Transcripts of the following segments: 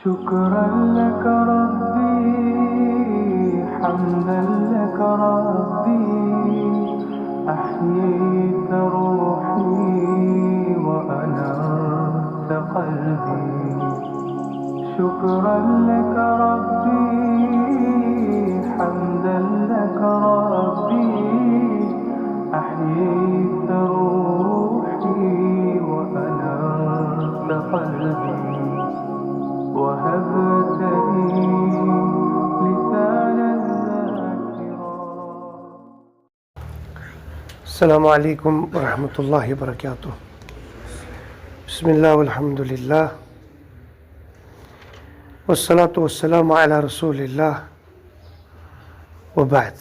شكرا لك ربي حمدا لك ربي أحييت روحي وأنرت قلبي شكرا لك ربي حمدا لك ربي أحييت روحي وأنرت قلبي وهبت لي لسانا ذاكرا. السلام عليكم ورحمة الله وبركاته. بسم الله والحمد لله والصلاة والسلام على رسول الله وبعد.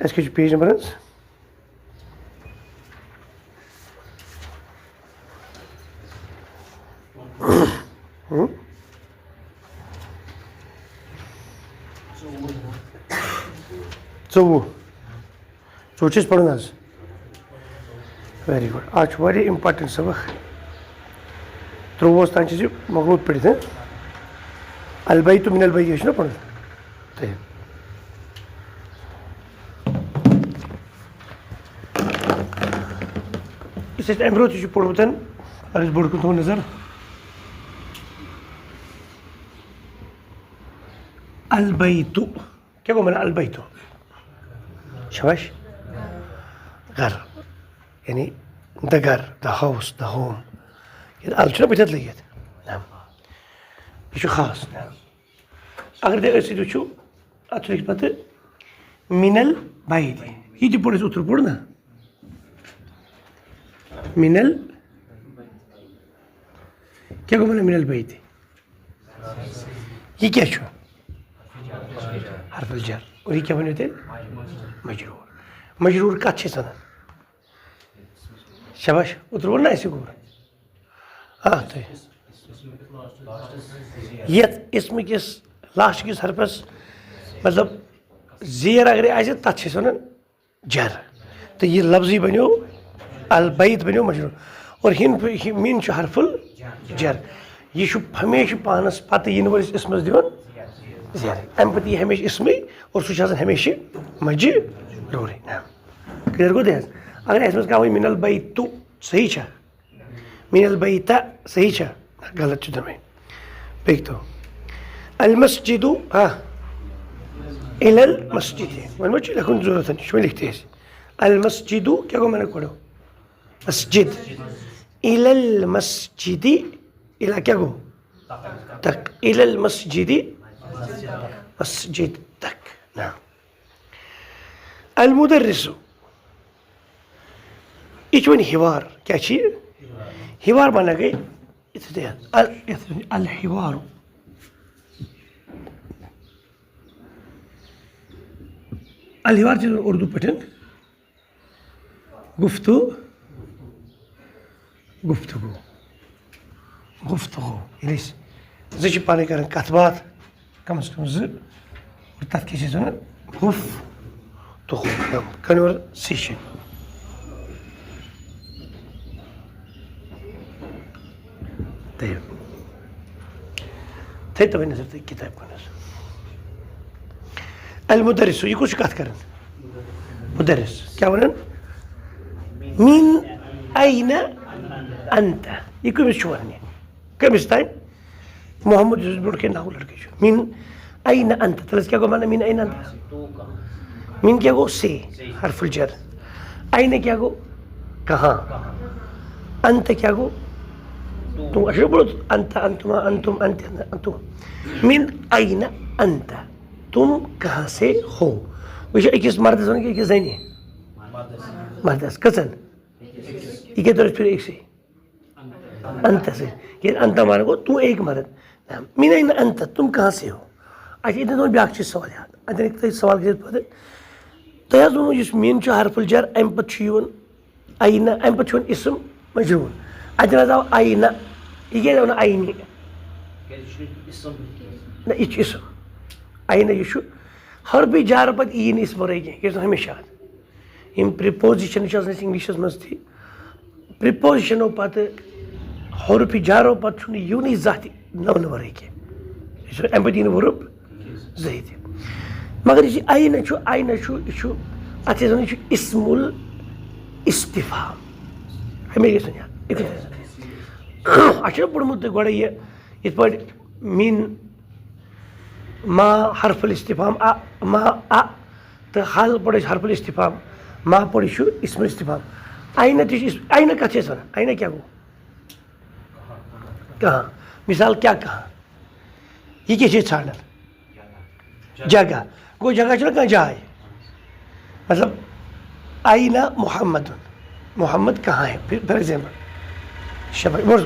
Est-ce que tu payes numéros? So چیز پڑھنا حظ ویری گڈ آج چھُ واریاہ اِمپاٹنٹ سبق 23 تام چھِ یہِ مۄکلوت پٔرِتھ البیت من البیت چھُنہ پَرُن تہٕ یُس اَسہِ اَمہِ برونٛہہ تہِ چھُ پوٚرمُت اگر أسۍ بوٚڑ کُن تھاوو نظر البیتُ کیٛاہ گوٚو وَنان البیتُ شاباش گھر یعنی دا گھر دا ہاوُس دا ہوم ال چھُنہ بٕتھِ لٔگِتھ یہِ چھُ خاص اگر تُہۍ أتھۍ سۭتۍ وٕچھِو اَتھ چھُ لیکھِتھ پَتہٕ مِنل بیت یہِ تہِ پوٚر اَسہِ اوترٕ پوٚر نا مِنل کیٛاہ گوٚو وَنان مِنل بیت یہِ کیٛاہ چھُ حرف الجر اور یہِ کیٛاہ ؤنِو تیٚلہِ مجروٗر مجروٗر کَتھ چھِ أسۍ وَنان شاباش اوترٕ ووٚن نا اَسہِ گوٚو تُہۍ یَتھ اِسمٕکِس لاسٹٕکِس حرفَس مطلب زیر اگرے آسہِ تَتھ چھِ أسۍ وَنان جر تہٕ یہِ لفظی بَنیو البیت بَنیو مجروٗر اور مِن چھُ حرفُل جر یہِ چھُ ہمیشہِ پانَس پَتہٕ یِنہٕ وٲلِس اِسمَس دِوان زیر اَمہِ پَتہٕ یی ہمیشہِ اِسمٕے اور سُہ چھُ آسان ہمیشہِ مجروٗرٕے کٕلیَر گوٚو تہِ حظ اگر اَسہِ منٛز کانٛہہ وَنہِ مِن البیتُ صحیح چھا مِن البیتہ صحیح چھا غلط چھُ دۄنوَے بیٚکہِ دۄہ المسجدُ اِلَل مسجِد وۄنۍ ما چھُ لیکھُن ضوٚرَتھ یہِ چھُ وۄنۍ لیکھتٕے اَسہِ المسجدُ کیٛاہ گوٚو مےٚ گۄڈٕ مسجد اِلَل مسجِدِ اِلا کیٛاہ گوٚو تک اِلَل مسجِدِ مسجد تک نا المدرسُ یہِ چھُ وۄنۍ ہِوار کیٛاہ چھِ یہِ ہِوار مانا گٔے یِتھُے الحِوارُ الحِوار چھِ اُردو پٲٹھۍ گفتگو ییٚلہِ أسۍ زٕ چھِ پانہٕ ؤنۍ کَران کَتھ باتھ کَم از کَم زٕ اور تَتھ کیٛاہ چھِ أسۍ وَنان کنورسیشن تھٲیِو وۄنۍ نظر تُہۍ کِتابہِ کُن حظ المدرسُ یہِ کُس چھُ کَتھ کَران مُدرِس کیٛاہ وَنان مِن اَینَ اَنتَ یہِ کٔمِس چھُ وَنان یہِ کٔمِس تانۍ محمد یُس برونٛٹھ کَنہِ ناو لٔڑکہٕ چھُ مِن اَینَ اَنتَ تَلہٕ حظ کیٛاہ گوٚو وَنان مِن اَینَ اَنتَ مِن کیٛاہ گوٚو سے حرف الجر اَینَ کیٛاہ گوٚو کہاں اَنتَ کیٛاہ گوٚو تُم اَسہِ چھُنہ پوٚرمُت اَنتَ اَنتُما اَنتُم اَنتہِ اَنتُم مِن اَینَ اَنتَ تُم کہاں سے ہو وۄنۍ چھِ أکِس مردَس وَنان کہِ أکِس زَنہِ مردَس کٔژَن یہِ کیٛاہ تٔرٕس پھِرِ أکسٕے اَنتَ سۭتۍ کیٛازِ اَنتَ مانا گوٚو تو ایک مرد مِن اَینَ اَنتَ تُم کہاں سے ہو اَسہِ ییٚتٮ۪ن تھوٚو بیٛاکھ چیٖز سوال یاد اَتٮ۪ن ہیٚکہِ تۄہہِ سوال کٔرِتھ پَتہٕ تۄہہِ حظ ووٚنمُت یُس مِن چھُ حرف الجر اَمہِ پَتہٕ چھُ یِوان اَینَ اَمہِ پَتہٕ چھُ یِوان اِسم مجروٗر اَتٮ۪ن حظ آو اَینَ یہِ کیٛازِ آو نہٕ اَینہِ نہ یہِ چھُ اِسم اَینَ یہِ چھُ حرفہِ جارٕ پَتہٕ یی نہٕ اِسم وَرٲے کینٛہہ یہِ چھُ آسان ہمیشہِ یاد یِم پرٛپوزِشَن چھِ آسان اَسہِ اِنٛگلِشَس منٛز تہِ پرٛپوزِشَنو پَتہٕ حرفہِ جارو پَتہٕ چھُنہٕ یِونٕے زانٛہہ تہِ نون ورٲے کینٛہہ یہِ چھُ اَمہِ پَتہٕ یی نہٕ ؤرٕب زٕہٕے تہِ مگر یُس یہِ آینہ چھُ یہِ چھُ اَتھ چھِ أسۍ وَنان یہِ چھُ اِسمُل اِستِفہام ہمیشہِ گژھِ یاد یِتھُے اَسہِ چھُنہ پوٚرمُت تۄہہِ گۄڈَے یہِ یِتھ پٲٹھۍ میٖن ما حرف الاستفہام ما تہٕ حل پٲٹھۍ أسۍ حرف الاستفہام ما پٲٹھۍ چھُ اِسمُل اِستِفہام آینہ تہِ چھُ آینہ کَتھ چھِ أسۍ وَنان آینہ کیٛاہ گوٚو کانٛہہ مِثال کیٛاہ کانٛہہ یہِ کیٛاہ چھِ أسۍ ژھانڈان جگہ گوٚو جگہ چھُنہ کانٛہہ جاے مطلب آینہ محمد کہاں ہے فار ایگزامپل شباش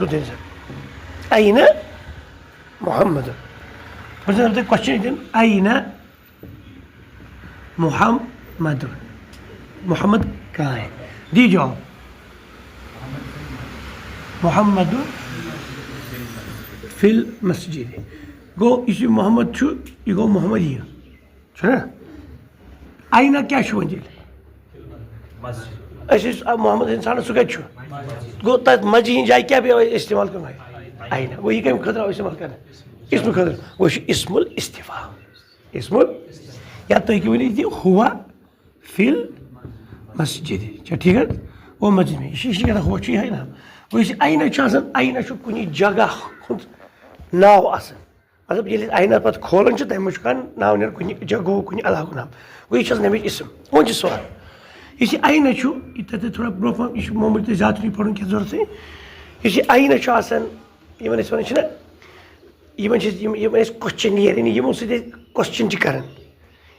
آینہ محمد تۄہہِ کوسچن دِنۍ آینہ محمد کہاں ہے دی جواب محمد فی المسجد گوٚو یُس یہِ محمد چھُ یہِ گوٚو محمد یہِ چھُنہ آینہ کیٛاہ چھُ وۄنۍ تیٚلہِ أسۍ ٲسۍ محمد اِنسانَس سُہ کَتہِ چھُ گوٚو تَتھ مسجِد ہِنٛدِ جایہِ کیٛاہ پیٚو اِستعمال کَرُن آینہ گوٚو یہِ کَمہِ خٲطرٕ آو اِستعمال کَرنہٕ اِسمہٕ خٲطرٕ گوٚو یہِ چھُ اِسمُل اِستِفہام اِسمُل یا تُہۍ ہیٚکِو ؤنِتھ یہِ ہُوا فِل مسجد چھا ٹھیٖک حظ گوٚو مسجد میں یہِ چھِ گژھان ہُہ چھُ یِہوٚے نا گوٚو یُس یہِ آینہ چھُ آسان آینہ چھُ کُنہِ جگہ ہُنٛد ناو آسان مطلب ییٚلہِ أسۍ آینہ پَتہٕ کھولان چھِ تَمہِ منٛز چھُ کانٛہہ ناو نیران کُنہِ جگہُک کُنہِ علاقُک ناو گوٚو یہِ چھِ آسان اَمِچ اِسم وۄنۍ چھُ سوال یُس یہِ آینہ چھُ یہِ تَتہِ تھوڑا برونٛہہ پہم یہِ چھُ معموٗلی تۄہہِ زیادٕ چھُنہٕ پَرُن کینٛہہ ضروٗرتٕے یُس یہِ آینہ چھُ آسان یِمن أسۍ وَنان چھِنہ یِمن چھِ یِم أسۍ کوسچنِیر یعنی یِمو سۭتۍ أسۍ کوسچن چھِ کران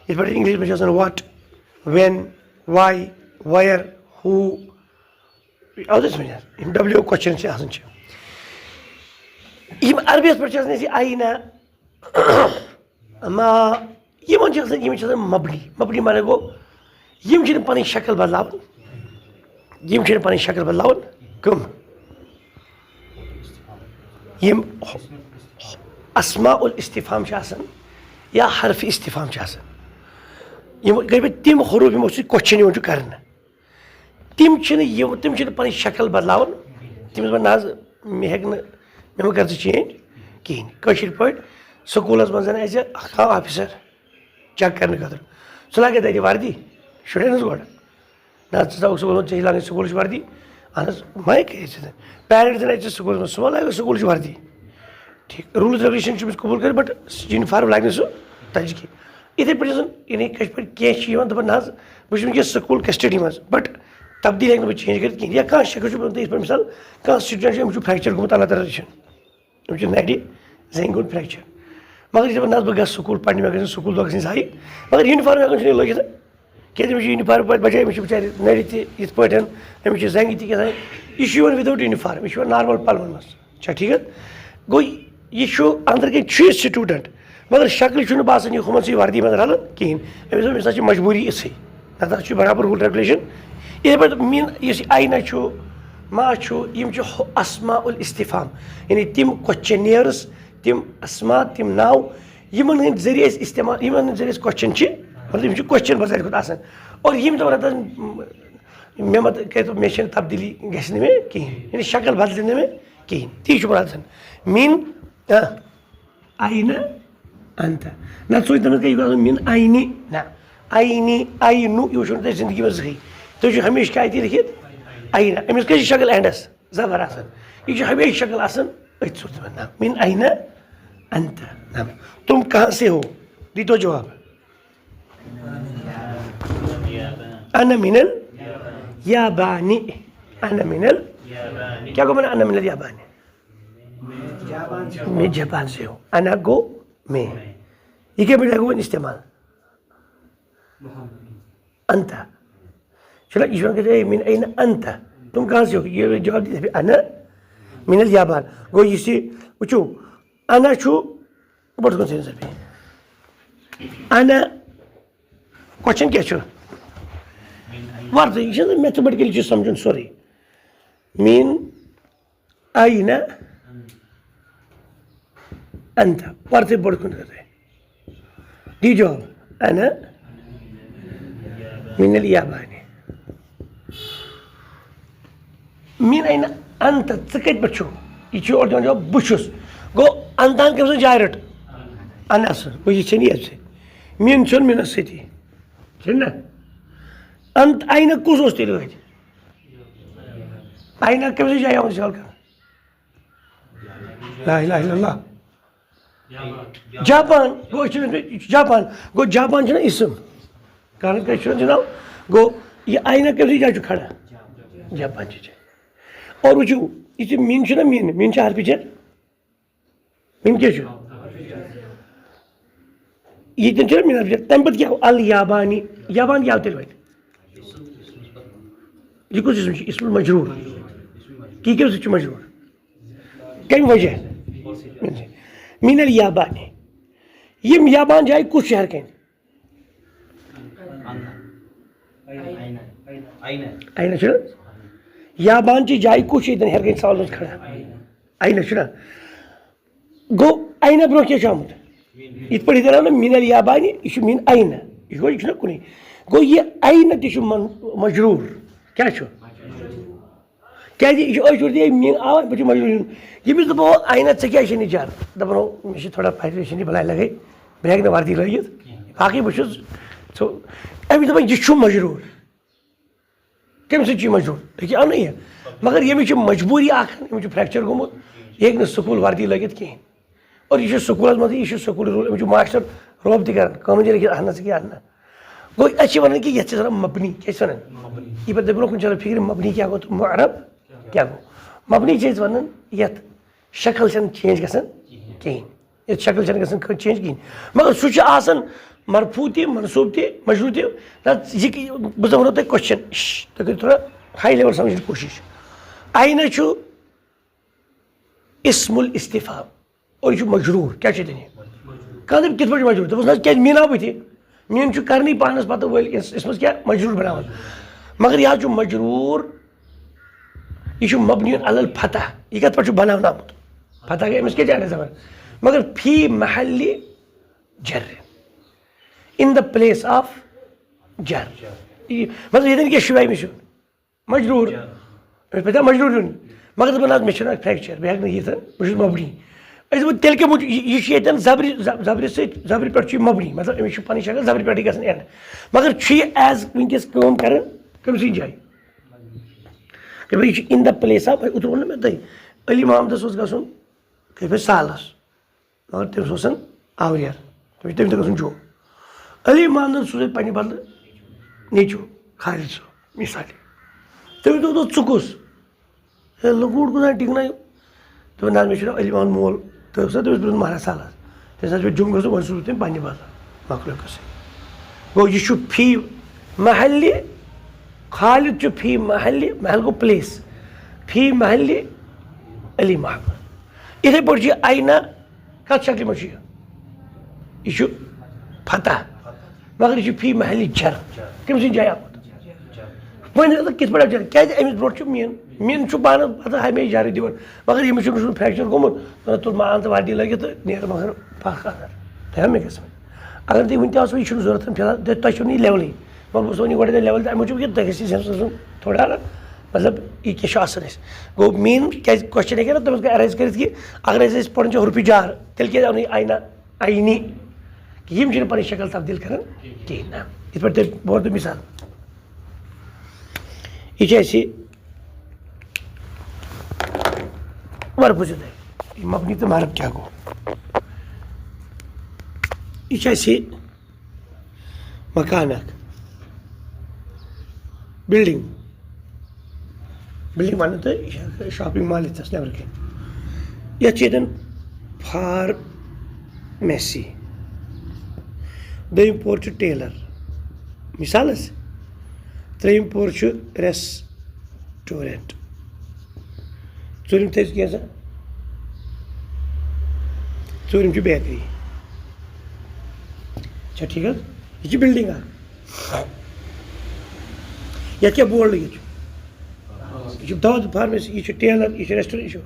یِتھ پٲٹھۍ اِنگلِش پٲٹھۍ چھِ آسان وٹ وین واے ویر ہوٗ آو تۄہہِ سمجھ یِم ڈبلیو کوسچن چھِ آسان چھِ یِم عربِیَس پٮ۪ٹھ چھِ آسان اَسہِ یہِ آینہ ما یِمن چھِ آسان یِم چھِ آسان مبنی معنی گوٚو یِم چھِنہٕ پَنٕنۍ شکل بدلاوان کٕم یِم اسماء الاستفہام چھِ آسان یا حرفِ استفہام چھِ آسان یِم گٔے مےٚ تِم حروٗف یِمو سۭتۍ کوسچن یِوان چھُ کرنہٕ تِم چھِنہٕ پَنٕنۍ شکل بدلاوان تٔمِس وَن نہ حظ مےٚ ہیٚکہِ نہٕ مےٚ مہ کر ژٕ چینج کِہیٖنۍ کٲشِر پٲٹھۍ سکوٗلَس منٛز آسہِ کانٛہہ آفِسر چیک کرنہٕ خٲطرٕ سُہ لاگہِ تَتہِ وردی شُرٮ۪ن ہٕنٛز گۄڈٕ نہ حظ ژٕ تھاوُکھ سکوٗلَس منٛز ژےٚ لاگٕنۍ سکوٗلٕچ وردی اہن حظ وۄنۍ کٔرِتھ ژٕ پیرنٛٹ تہِ اَتہِ ژٕ سکوٗلَس منٛز سُہ ما لاگہِ سکوٗلٕچ وردی ٹھیٖک روٗلٕز ریگولیشن چھُ أمِس قبوٗل کٔرِتھ بٹ یوٗنِفارم لاگہِ نہٕ سُہ تَتہِ کینٛہہ یِتھٕے پٲٹھۍ آسان یعنی کٲشِر پٲٹھۍ کینٛہہ چھِ یِوان دَپان نہ حظ بہٕ چھُس وٕنکیٚس سکوٗل کسٹڈی منٛز بٹ تبدیٖل ہیٚکہٕ نہٕ بہٕ چینج کٔرِتھ کِہیٖنۍ یا کانٛہہ شخص چھُ یِتھ پٲٹھۍ مِثال کانٛہہ سٹوٗڈنٛٹ چھُ أمِس چھُ فریکچر گوٚمُت اللہ تعالیٰ رٔچھِنۍ أمِس چھُ نَرِ زنٛگہِ گوٚمُت فریکچر مگر یہِ چھِ دَپان نہ حظ بہٕ گژھٕ سکوٗل پَرنہِ مےٚ گژھِ نہٕ سکوٗل دۄہ گژھٕنۍ ضایع مگر یوٗنِفارم ہٮ۪کان چھُنہٕ یہِ لٲگِتھ کیازِ أمِس چھُ یوٗنِفارم پٲٹھۍ بَچٲے أمِس چھِ بِچارِ نَرِ تہِ یِتھ پٲٹھۍ أمِس چھِ زنٛگہِ تہِ کیٛاہ تام یہِ چھُ یِوان وِدآوُٹ یوٗنِفارم یہِ چھُ یِوان نارمل پَلوَن منٛز چھا ٹھیٖک حظ گوٚو یہِ چھُ أنٛدرٕ کَنۍ چھُ یہِ سٹوٗڈنٛٹ مگر شکلہِ چھُنہٕ باسان یہِ ہُمن سۭتۍ وردی منٛز رَلان کِہیٖنۍ أمِس دوٚپ أمِس ہسا چھِ مجبوٗری یِژھٕے نتہٕ حظ چھُ برابر روٗل ریگولیشن یِتھٕے پٲٹھۍ یُس یہِ آینہ چھُ ما چھُ یِم چھِ اسماء الاستفہام یعنی تِم کوسچنیٲرٕس تِم اسما تِم ناو یِمن ہٕنٛدۍ ذٔریعہٕ أسۍ استعمال یِمن ہٕنٛدۍ ذٔریعہٕ أسۍ کوسچن چھِ مطلب یِم چھِ کوسچن بَسارِ کھۄتہٕ آسان اور یِم دَپان مےٚ مہ کٔرِتو مےٚ چھَنہٕ تبدیٖلی گژھِ نہٕ مےٚ کِہیٖنۍ یعنی شکل بدلہِ نہٕ مےٚ کِہیٖنۍ تی چھُ آسان میٖن آینہ انت نتہٕ سوٗنٛچ تَتھ منٛز کیٛاہ یہِ گوٚژھ آسُن میٖن آینہِ نہ آینہِ آینُ یہِ وٕچھو نہٕ تۄہہِ زندگی منٛز زٕہٕنۍ تُہۍ چھُو ہمیشہِ کیٛاہ اَتہِ لیکھِتھ آینہ أمِس کیٛاہ چھِ شکل اینڈس زبر آسان یہِ چھُ ہمیشہِ شکل آسان أتھۍ سۭتۍ نہ میٖن آینہ انت نہ تُم کہاں سے ہو دیٖتو جواب انا من الیابانی انا من کیا گوٚو انا من الیابانی میں جاپان سے ہوں انا گو میں یہ کیا بیٹا گو استعمال انت چلو یہ کہتے ہیں من این انت تم کہاں سے ہو یہ جواب دیتے انا من الیابان گو یہ سے وچو انا چھو بڑھ کون سے سر انا کوشچن کیا چھو وارد یہ میتھمیٹیکلی چیز سمجھن سوری من آئینہ انت وارد بڑھ کون سے دی جواب انا من الیابان من آئینہ انت ژٕ کتہِ پٮ۪ٹھ چھُ یہِ چھُ اورٕ دِوان جواب بہٕ چھُس گو اندان کم سن جائے رٹ انس گو یہ چھنی ایسے مین چھن مینس ستی چھن نا انت آئینہ کس اس تیل گئی آئینہ کم سن جائے آن سال کر لا الہ الا اللہ جاپان گو جاپان گو جاپان چھنا اسم کارن کا چھنا جناب گو یہ آئینہ کم سن جائے کھڑا جاپان چھے اور وچو یہ مین چھنا مین چھا حرفی چھن مین کیا چھو یہ تن چھنا مین حرفی چھن تم پت کیا ہو الیابانی یابان کیا ہوتے لوگ یہ کچھ اسم اسم المجرور کی کیا اسم مجرور کئی وجہ من الیابانی یہ یابان جائے کچھ شہر کہیں آئینہ چھنا یابان چی جائے کچھ ادن ہر کہیں سوال کھڑا آئینہ چھنا گو آئینہ برو کیا شامت ات پر ادھر آنا من الیابانی یہ من آئینہ یہ چھنا کنی گو یہ آئینہ تیشو مجرور کیا چھو کیا جی یہ اشور دی من آوان بچو مجرور یہ بھی دبو آئینہ چکیا شنی جار دبنو مجھے تھوڑا فائدہ شنی بلائی لگے بریک نہ واردی لگیت باقی بچوز تو ابھی دبا یہ چھو مجرور کم سے چی مجرور لیکن آن نہیں ہے مگر یہ مجھے مجبوری آکھن یہ مجھے فریکچر گمت ایک نے سکول واردی لگیت کہیں اور یہ سکول مت یہ سکول رول مجھے ماسٹر روب دی کرن کامن جی لگیت آنا سکی آنا گوئی اچھی ونن کہ یہ ذرا مبنی کیسے ونن یہ پتہ برو کن چلو فکر مبنی کیا گو تو معرب کیا گو مبنی چیز ونن یت شکل چھن چینج گژھان کہیں یت شکل چھن گژھان چینج کہیں مگر سہ چھ آسان مرفوع تہ منصوب تہ مجرور تہ یہ بہٕ ونو تۄہہِ کوسچن تُہۍ کٔرِو تھوڑا ہائی لیول سمجھنٕچ کوشش آئینہ چھُ اسم الاستفہام اور یہ مجرور کیا چھِ تیٚلہِ کانٛہہ دَپہِ کِتھ پٲٹھۍ مجرور دوٚپُس نہ کیٛازِ مین آو بٕتھِ مین چھُ کرنی پانس پتہ وٲلۍ اسمس کیا مجرور بناوان مگر یہ چھُ مجرور یہ چھُ مبنی علی الفتح یہ کتھ پٲٹھۍ چھُ بناونہٕ آمُت فتح گٔے أمِس کیٛاہ جانے زبر مگر فی محل جر in the place of جر مطلب یہ کیا شبہ مش مجرور پتہ مجرور مگر دپان حظ مےٚ چھُنہٕ فریکچر بہٕ ہیٚکہٕ نہٕ یِتھ بہٕ چھُس مبنی أسۍ دپو تیٚلہِ کیٛاہ یہ چھُ ییٚتٮ۪ن زبرِ سۭتۍ زبرِ پٮ۪ٹھ چھُ یہِ مبنی مطلب أمِس چھُ پنٕنۍ شکل زبرِ پٮ۪ٹھٕے گژھان اینڈ مگر چھُ یہِ ایز وٕنکیٚس کٲم کران کٔمۍ سٕنٛدِ جایہِ کہ بھائی یہ چھُ in the place of اوترٕ ووٚن نہ مےٚ تۄہہِ علی محمدس اوس گژھُن کٔرۍ پٲٹھۍ سالس مگر تٔمِس اوسن آوریر تٔمِس تہِ گژھُن جوٚم علی محمدن سوٗز پننہِ بدلہٕ نیٚچوٗ خالد صٲب مثالہِ تٔمِس دوٚپ ژٕ کُس ہے لۄکُٹ کُس ٹِکنایو دوٚپُن نہ حظ مےٚ چھُ ناو علی محمد مول تٔمۍ سا تٔمِس برونٛہہ مہراز سالس تٔمِس حظ پیٚو جوٚم گژھُن وۄنۍ سوٗز تٔمۍ پننہِ بدلہٕ مۄکلیو قصے گوٚو یہِ چھُ فی محلہِ خالد چھُ فی محلہِ محل گوٚو پلیس فی محلہِ علی محمد یِتھے پٲٹھۍ چھُ آئینہ کتھ شکلہِ منٛز چھُ یہِ چھُ فتح مگر یہ فی محل جر کم سن جائے آمت وۄنۍ کِتھ پٲٹھۍ جر کیٛازِ أمِس برونٛٹھ چھُ مین چھُ پانہٕ پتہ ہمیشہِ جرٕے دِوان مگر ییٚمِس چھُ فریکچر گوٚمُت تُل مان تہٕ وردی لٲگِتھ تہٕ نیرٕ مگر پکھ اندر تۄہہِ مےٚ گژھِ اگر تُہۍ وٕنہِ تہِ آسو یہِ چھُنہٕ ضروٗرت فِلحال تۄہہِ چھُو نہٕ یہِ لیولٕے وۄنۍ بہٕ وَنہٕ یہِ گۄڈٕ لیول تَمہِ موٗجوٗب کہِ تۄہہِ گژھِ یہِ آسُن تھوڑا مطلب یہِ کیٛاہ چھُ آسان اَسہِ گوٚو مین کیٛازِ کوسچن ہیٚکہِ نا تٔمِس ایرایز کٔرِتھ کہِ اگر أسۍ پَرُن چھُ حرفہِ جار تیٚلہِ کیٛازِ آو نہٕ یہِ آینہ آینی یم چھِنہٕ پنٕنۍ شکل تبدیل کران کِہیٖنۍ نہ یِتھ پٲٹھۍ تۄہہِ بہٕ وَنہٕ مثال یہ چھِ اَسہِ وَلہٕ بوٗزِو تُہۍ مبنی تہٕ معرب کیٛاہ گوٚو یہ چھِ اَسہِ مکان اکھ بِلڈِنٛگ وَنو تۄہہِ یہِ چھِ شاپِنٛگ مال ییٚتھَس نٮ۪برٕ کَنۍ یَتھ چھِ ییٚتٮ۪ن فارمیسی دوٚیِم پور چھُ ٹیلر مثال حظ ترٛیٚیِم پور چھُ ریسٹورنٹ ژوٗرِم تھٲیزِ کینٛژھا ژوٗرِم چھُ بیکری چھا ٹھیٖک حظ یہِ چھِ بِلڈِنٛگ اکھ یَتھ کیٛاہ بورڈ لٔگِتھ چھُ یہِ چھُ دوا فارمیسی یہِ چھُ ٹیلر یہِ چھُ ریسٹورنٹ یہِ چھُ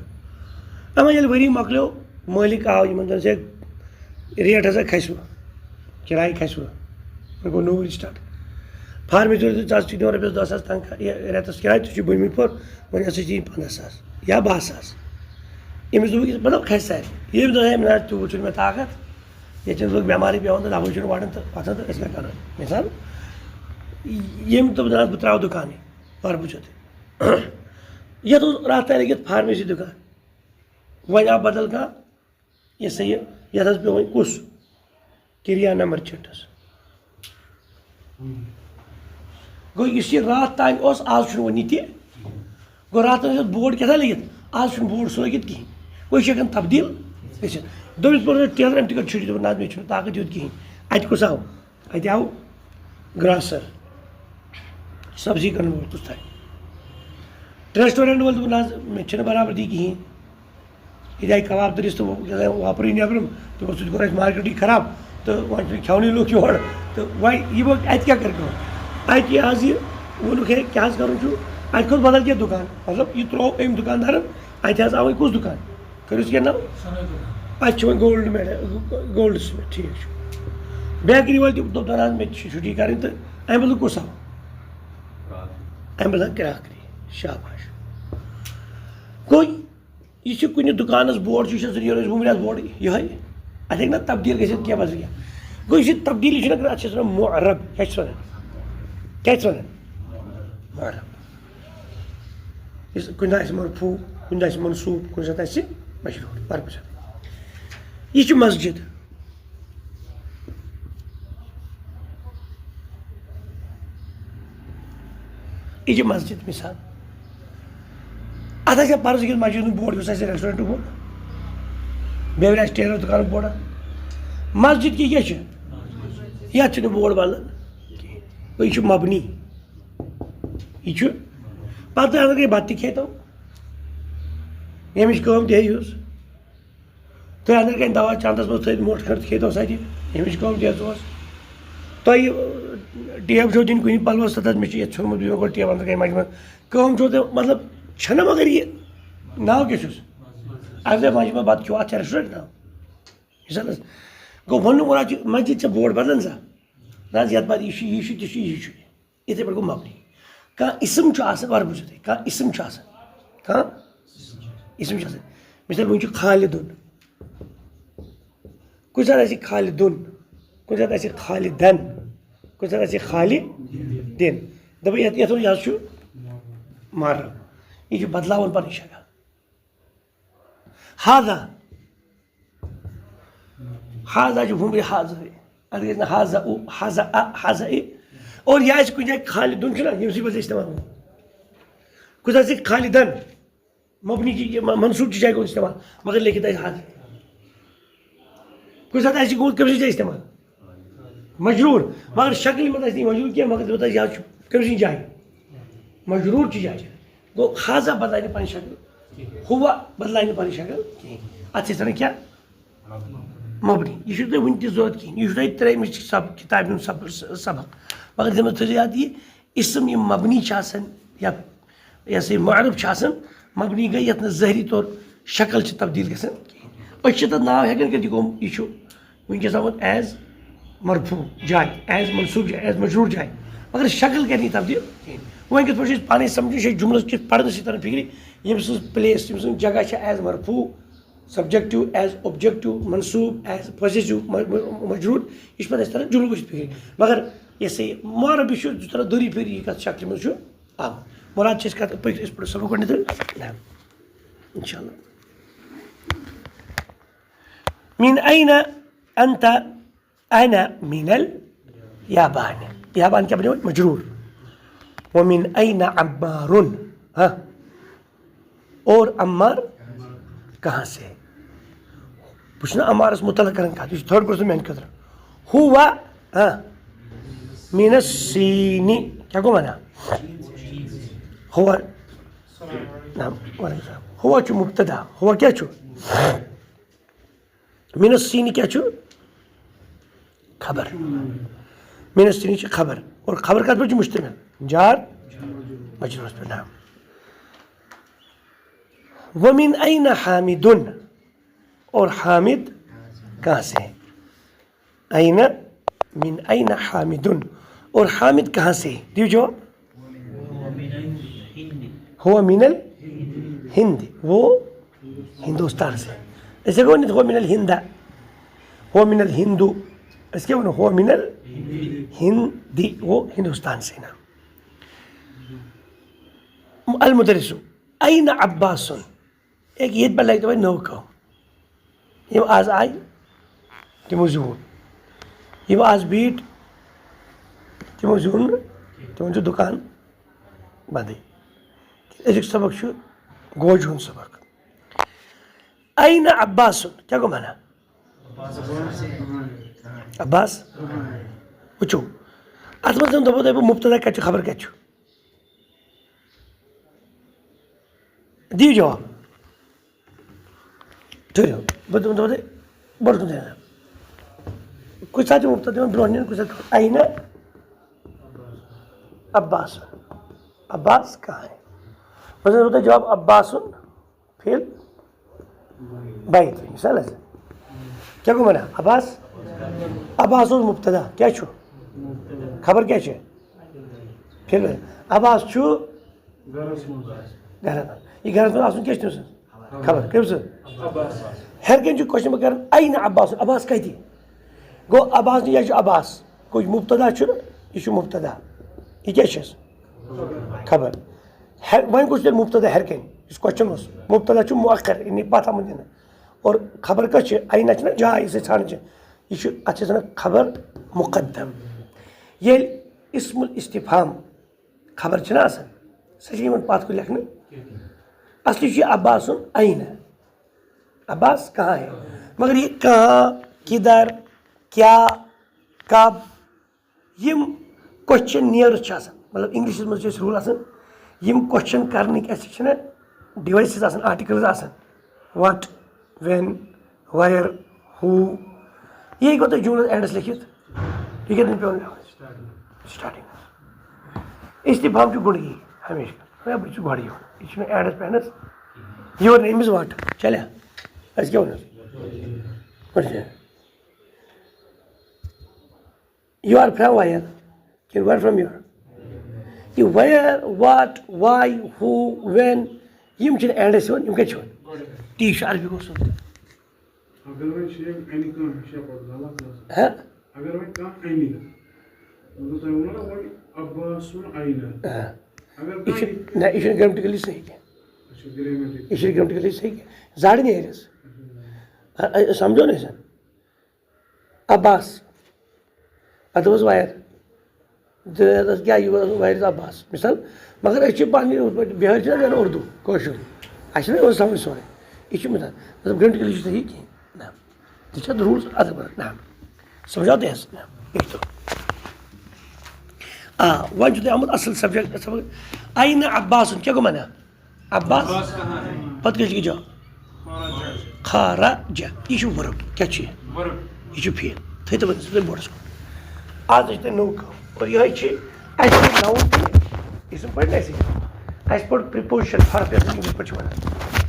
اما ییٚلہِ ؤری مۄکلیو مٲلِک آو یِمن دَپان ہے ریٹ ہسا کھسوٕ کِراے کھسوٕ وۄنۍ گوٚو نوٚو ؤری سٹاٹ فارمیسی ژٕ ہسا چھُکھ دِوان رۄپیَس 10,000 تنخواہ رٮ۪تس کِراے ژٕ چھُکھ بٔنۍمٕتۍ پور وۄنۍ ہسا چھِ دِنۍ 15,000 یا 12,000 أمس دوٚپُکھ مطلب کھسہِ سارِ ییٚمہِ دۄہ ہے نہ تیوٗت چھُنہٕ مےٚ طاقت ییٚتہِ چھُنہٕ لوٚگ بٮ۪مارٕے پٮ۪وان تہٕ دَوہٕے چھُنہٕ وَڑان تہٕ پَتہٕ تہٕ أسۍ کیٛاہ کَرو مِثال ییٚمۍ دوٚپ جناب بہٕ ترٛاوٕ دُکانٕے وَرٕ وٕچھو تُہۍ یَتھ اوس راتھ تانۍ لٔگِتھ فارمیسی دُکان وۄنۍ آو بدل کانٛہہ یہِ سا یہِ یَتھ حظ پیوٚو وۄنۍ کُس کِریانہ مرچنٛٹس گوٚو یُس یہِ راتھ تانۍ اوس آز چھُنہٕ وۄنۍ یہِ تہِ گوٚو راتھ اوس بورڈ کیٛاہ تھام لٔگِتھ آز چھُنہٕ بورڈ سُہ لٔگِتھ کِہینۍ گوٚو یہِ چھُ ہٮ۪کان تبدیٖل گٔژھِتھ دوٚپمِس پوٚر ٹیلرن تہِ کٔر چھُٹی دوٚپُن نہ حظ مےٚ چھُنہٕ طاقت یوٗت کِہینۍ اَتہِ کُس آو اَتہِ آو گراسر سبزی کٕنن وول کُس تھایہِ ریسٹورنٹ وول دوٚپُن نہ حظ مےٚ چھِنہٕ برابردی کِہینۍ ییٚتہِ آیہِ کباب تہٕ رِستہٕ وۄپرٕے نیبرِم تہٕ سُہ تہِ کوٚر اَسہِ مارکیٹٕے خراب تہٕ وۄنۍ چھِ کھٮ۪ونٕے لُکھ یورٕ تہٕ وۄنۍ یہِ اَتہِ کیٛاہ کَرِ کٲم اَتہِ حظ یہِ ووٚنُکھ ہے کیٛاہ حظ کَرُن چھُ اَتہِ کھوٚت بدل کینٛہہ دُکان مطلب یہِ ترٛوو أمۍ دُکاندارَن اَتہِ حظ آو وۄنۍ کُس دُکان کٔرِوُس کیٛاہ ناو اَتہِ چھُ وۄنۍ گولڈ سِمِتھ ٹھیٖک چھُ بیکری وٲلۍ تہِ دوٚپ نہ حظ مےٚ تہِ چھِ چھُٹی کَرٕنۍ تہٕ اَمہِ بدلہٕ کُس آو اَمہِ بدلہٕ کراکری شاباش گوٚو یہِ چھُ کُنہِ دُکانَس بورڈ چھُ یہِ چھُ یورٕ وُمرِیاس بورڈ یِہوے اَتھ ہیٚکہِ نہ تبدیٖل گٔژھِتھ کینٛہہ بدل کینٛہہ گوٚو یہِ چھِ تبدیٖلی چھِنہ کَران اَتھ چھِ أسۍ وَنان معرب کیٛاہ چھِس وَنان کیٛاہ چھِس وَنان معرب یُس کُنہِ دۄہ آسہِ مرفوٗع کُنہِ دۄہ آسہِ منصوٗب کُنہِ ساتہٕ آسہِ مشروٗع پرپوز یہِ چھِ مسجد یہِ چھِ مسجد مِثال اَتھ آسہِ ہا پَرُس أکِس مسجد ہُنٛد بورڈ یُس آسہِ ریسٹورنٹُک بورڈ بیٚیہِ آسہِ ٹیلر دُکانُک بورڈا مسجد کیٛاہ چھِ یَتھ چھُنہٕ بورڈ بَدلان کِہیٖنۍ گوٚو یہِ چھُ مبنی یہِ چھُ پَتہٕ اگر گٔے بَتہٕ تہِ کھیٚتو ییٚمِچ کٲم تہِ ہیٚیِوُس تُہۍ اَندر کَنہِ دوا چَندَس منٛز تھٲیِتھ موٹہٕ کھنٛڈ کھیٚتوس اَتہِ ییٚمِچ کٲم تہِ ہیٚژوس تۄہہِ ٹیب چھو دِنۍ کُنہِ پَلوَس تَتھ مےٚ چھُ یَتھ ژھیوٚنمُت یہِ گوٚو ٹیب اَندر کَنہِ مَجہِ منٛز کٲم چھو تۄہہِ مطلب چھَنہ مگر یہِ ناو کیٛاہ چھُس اگر تۄہہِ مَجہِ منٛز بَتہٕ کھیوٚو اَتھ چھا ریسٹورنٛٹ ناو مِثال حظ گوٚو وَننُک مراد چھُ مسجد چھےٚ بورڈ بَدلان سا نہ حظ یَتھ پَتہٕ یہِ چھُ یہِ چھُ تہِ چھُ یہِ چھُ یِتھَے پٲٹھۍ گوٚو مبنی کانٛہہ اِسم چھُ آسان وَرٕ بوٗزِو تُہۍ کانٛہہ اِسم چھُ آسان کانٛہہ اِسم چھُ آسان مِثال وٕنۍ چھُ خالِدُن کُنہِ ساتہٕ آسہِ خالِدُن کُنہِ ساتہٕ آسہِ خالِدن کُنہِ ساتہٕ آسہِ خالِدِن دَپان یَتھ یہِ حظ چھُ معرب یہِ چھُ بدلاوُن پَنٕنۍ شکل ہاضا ہاضا چھُ وُمرِ ہاضا اَتھ گژھِ نہٕ ہاضا او ہاضا ہاضا اے اور یہِ آسہِ کُنہِ جایہِ خالِدُن چھُنہ ییٚمہِ سۭتۍ پَتہٕ اِستعمال کُنہِ ساتہٕ آسہِ خالِدن مبنی چہِ منصوٗب چہِ جایہِ گوٚو اِستعمال مگر لیکھِتھ آسہِ حاضا کُنہِ ساتہٕ آسہِ گوٚمُت کٔمۍ سٕنٛزِ جایہِ اِستعمال مجروٗر مگر شکلہِ منٛز آسہِ نہٕ یہِ مجروٗر کینٛہہ مگر دَپان یہِ حظ چھُ کٔمۍ سٕنٛزِ جایہِ مجروٗر چہِ جایہِ گوٚو ہاضا بدلاے نہٕ پَنٕنۍ شکل ہُوا بدلاے نہٕ پَنٕنۍ شکل کِہینۍ اَتھ چھِ أسۍ وَنان کیٛاہ مبنی یہِ چھُنہٕ تۄہہِ وٕنہِ تہِ ضوٚرَتھ کِہینۍ یہِ چھُ تۄہہِ ترٛیٚیمِچ کِتابہِ ہُنٛد سبق مگر یِتھ منٛز تھٲیزیو یاد یہِ اِسم یِم مبنی چھِ آسان یا یہِ ہسا یہِ معرب چھِ آسان مبنی گٔے یَتھ نہٕ ظٲہری طور شکل چھِ تبدیٖل گژھان کِہینۍ أسۍ چھِ تَتھ ناو ہٮ۪کان کٔرِتھ یہِ گوٚو یہِ چھُ وٕنکیٚس آمُت ایز مرفوٗع جاے ایز منصوٗب جاے ایز مجروٗر جاے مگر شکل کَرِ نہٕ یہِ تبدیٖل کِہینۍ وۄنۍ کِتھ پٲٹھۍ چھِ أسۍ پانَے سَمجھو یہِ چھِ جُملَس کِتھ پَرنہٕ سۭتۍ تران فِکرِ ییٚمہِ سٕنٛز پٕلیس ییٚمہِ سٕنٛز جگہ چھِ as مرفوٗع سبجکٹِو as objective منصوٗب as positive مجروٗر یہِ چھِ پَتہٕ اَسہِ تران جُملہٕ وٕچھِتھ فِکرِ مگر یہِ ہسا یہِ معرب یہِ چھُ تران دوٚری پھِرِ یہِ کَتھ شکلہِ منٛز چھُ آمُت مُراد چھِ أسۍ کَتھ پٔکۍ أسۍ پٔرِو سبق گۄڈنٮ۪تھ اِنشاء اللہ مِن أين أنت أنا من اليابان يابان کیٛاہ بَنیو مجروٗر ومن أين عمار ہاں اور عمار کہاں سے بہٕ چھُس نہ عمارَس مُتعلق کران کَتھ یہِ چھُ تھٲڈ پٔرسَن میانہِ خٲطرٕ ہوا ہاں میٖن الصیٖنی کیٛاہ گوٚو وَنان ہوا ہوا چھُ مُبتدا ہوا کیٛاہ چھُ میٖن الصیٖنی کیٛاہ چھُ خبر میٖن الصیٖنی چھِ خبر اور خبر کَتھ پٮ۪ٹھ چھُ مُشتمل جار مجروٗرَس پٮ۪ٹھ نام ومن أين حامدن اور حامد کہاں سے أين من أين حامدن اور حامد کہاں سے دیو جواب ہوا من الہند وہ ہندوستان سے. ایسے کو نہیں ہو من الہندا ہو من الہندو اس کے ہو من الہندی وہ ہندوستان سے نا. المدرس این عباس ایک یہ پر لگتا ہے نو کہ یم آز آئی تمو زون یم آز بیٹ تمو زون تمو دکان بندی. أزيك سبق شو گوجہن سبق. أين عباس کیا گو مانا عباس وچو ات مز دپو تۄہہِ بہٕ مبتدا کتہِ چھُ خبر کتہِ چھُ دِیِو جواب ٹھٔہرِو بہٕ دپو تۄہہِ بۄڑٕ کُن دینا کُنہِ ساتہٕ چھُ مبتدا دِوان برونٛہہ نِنہٕ کُنہِ ساتہٕ أين عباس عباس کہاں ہے مثلا جواب عباس فی البیت مثال ہے کیا گو مانا عباس عباس مبتدا کیا چھو خبر کیا چھے فی البیت عباس چھو گھرس یہ گھرس میں آسن کیا چھو خبر کیوں سے ہر کن چھو کوشچن بکر این عباس عباس کہتی گو عباس نہیں یہ عباس کوئی مبتدا چھو یہ چھو مبتدا یہ کیا چھے خبر وہیں کچھ دیر مبتدا ہر کن اس کوشچن اس مبتدا چھو مؤخر انہیں پاتا من دینا اور خبر کا چھے آئینہ چھنا جہاں اسے چھانا چھے یہ چھو اچھے سنا خبر مقدم. یہ اسم الاستفہام خبر چھنا آسان سچی من پات کو لکھنا اصلی چھو عباس آئینہ عباس کہاں ہے مگر یہ کہاں کدھر کیا کب یم کوشچن نیئر چھا آسان مطلب انگلش میں چھے رول آسان یم کوشچن کرنے کی ایسی چھنا ڈیوائسز آسان آرٹیکلز آسان واٹ وین وائر ہو یہ کو تو جملہ اینڈس لکھت یہ کتنے پیون سٹارٹنگ استفہام چھو گڑ گئی ہمیشہ میں بچو گڑی ہوں اس میں اینڈس پہنس یور نیم از واٹ چلے ایسے کیا ہونا you are from where you are from your یہ where what why who when یم چھن اینڈس یوان یم کیا ٹی چھُ عربی گوٚو سُہ اگر وۄنۍ شیخ اینی کانٛہہ شیخ غلط گژھِ ہاں اگر وۄنۍ کانٛہہ اینی مطلب تۄہہِ ووٚنوُ نا وۄنۍ عباسُن اینہ اگر یہ کانٛہہ نہ یہ گرامٹکلی صحیح کینٛہہ اچھا گریمیٹک یہ گرامٹکلی صحیح کینٛہہ زاڑِ نیرس سمجھو نا سن عباس اتھ اوس وایَر کیا یہ وایَر عباس مثال مگر أسۍ چھِ پننہِ بِہٲرۍ چھِنہ کران اردوٗ کٲشُر اَسہِ چھِنہ یِوان سمجھ سورُے یہ چھُ مثال مطلب گرامٹکلی چھُ صحیح کینٛہہ نہ یہ چھِ روٗلز ادب نہ سمجھاو تۄہہِ حظ یہِ تو وۄنۍ چھُ تۄہہِ آمُت اصل سبجیکٹ اینہ عباسُن کیٛاہ گوٚو مانا عباس پتہٕ کیٛاہ چھُ جواب خارجہ یہ چھُ ورب کیا چھُ یہ چھُ فیل تھٲیتو وۄنۍ تُہۍ بوڑس کُن آز چھِ تۄہہِ نوٚو کٲم اور یِہوٚے چھِ اَسہِ پٲٹھۍ ناوُن تہِ اسم پٲٹھۍ نہ اَسہِ اَسہِ پٲٹھۍ پرٛپوزِشن حرف یَتھ انگلش پٲٹھۍ چھِ وَنان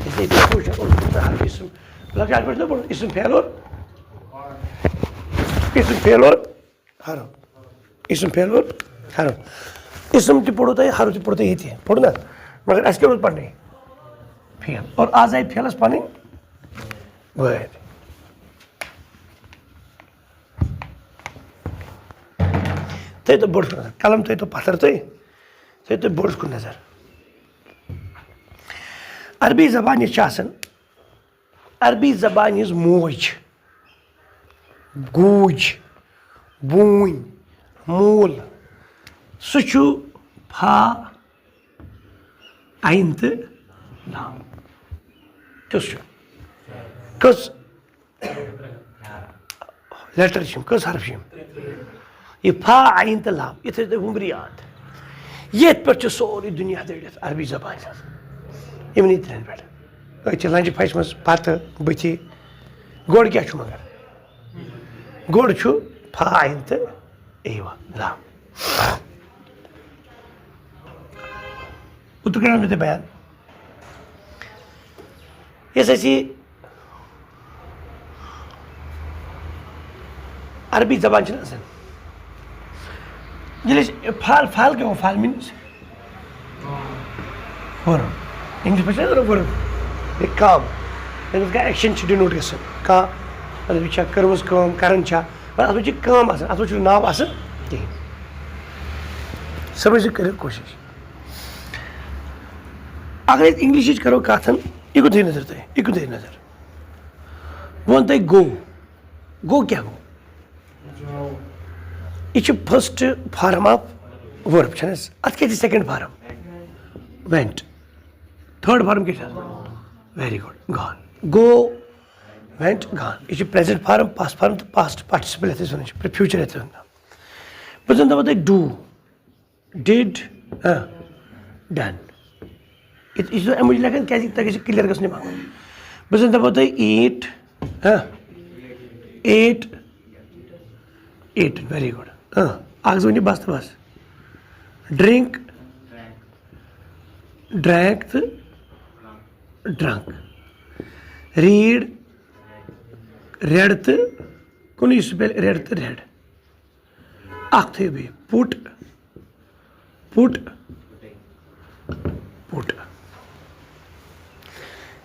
اسلیے پرٛپوزِشن اردو پٲٹھۍ حرف اسم لفظ پٲٹھۍ نہ اسم فعل اور اسم فعل اور حرف اسم فعل اور حرف اسم تہِ پوٚروٕ تۄہہِ حرف تہِ پوٚروٕ تۄہہِ ییٚتہِ پوٚر نا مگر اَسہِ کیٛاہ روٗد پَرنٕے فعل اور آز آیہِ فعلس پَنٕنۍ وٲرۍ تھٲیتو بوٚڑس کُن نظر قلم تھٲیتو پتھر تُہۍ تھٲیتو بوٚڑس کُن نظر عربی زبان یۄس چھِ آسان عربی زبانہِ ہِنٛز موج گوٗج بوٗنۍ موٗل سُہ چھُ فا عین تہٕ لام کیُس چھُ کٔژ لیٹر چھِ یِم کٔژ حرف چھِ یِم یہ فا عین تہٕ لام یہِ تھٲیزِ تُہۍ وُمبرِ یاد ییٚتھۍ پٮ۪ٹھ چھُ سورُے دُنیا دٔرِتھ عربی زبانہِ منٛز یِمنٕے ترٛٮ۪ن پٮ۪ٹھ أسۍ چھِ لنجہِ پھچہِ منٛز پتہٕ بٕتھِ گۄڈٕ کیٛاہ چھُ مگر گۄڈٕ چھُ فا عین تہٕ ایوا لام اوترٕ کریو مےٚ تۄہہِ بیان یۄس اَسہِ یہِ عربی زبان چھِنہ آسان ییٚلہِ أسۍ فال فال کیٛاہ گوٚو فال میٖنٕز ورب انگلش پٲٹھۍ چھِنہ ورب بیٚیہِ کم تٔمِس گٔے ایٚکشن چھِ ڈِنوٹ گژھان کانٛہہ مطلب یہِ چھا کٔرمٕژ کٲم کران چھا مگر اَتھ منٛز چھِ کٲم آسان اَتھ منٛز چھُنہٕ ناو آسان کِہیٖنۍ سمجھ کٔرِو کوٗشِش اگر أسۍ اِنگلِشٕچ کرو کتھ یہِ کوٚت تھٲیِو نظر تُہۍ یہِ کوٚت تھٲیِو نظر بہٕ وَنہٕ تۄہہِ گوٚو کیٛاہ گوٚو یہِ چھُ فٔسٹ فارم آف ؤرب چھَنہٕ حظ اَتھ کیٛاہ چھِ سیکنٛڈ فارم وٮ۪نٹ تھٲڈ فارم کیٛاہ چھِ آسان ویری گُڈ گان گو وٮ۪نٹ گان یہِ چھُ پرٛٮ۪زنٹ فارم پاس فارم تہٕ پاسٹ پاٹِسِپل یَتھ أسۍ وَنان چھِ فیوٗچر یَتھ وَنان بہٕ زَن دَپو تۄہہِ ڈوٗ ڈِڈ ڈن یہِ چھُ اَمہِ موٗجوٗب لیکھان کیٛازِ تۄہہِ گژھِ کِلیر گژھُن یہِ مَکُن بہٕ زَن دَپو تۄہہِ eat eat eat very good اکھ زٕ ؤنِو بس تہٕ بس ڈرٛنک ڈرٛینک تہٕ ڈرٛنک ریٖڈ ریڈ تہٕ کُنُے سُپیل ریڈ تہٕ ریڈ اکھ تھٲیِو بیٚیہِ پُٹ پُٹ پُٹ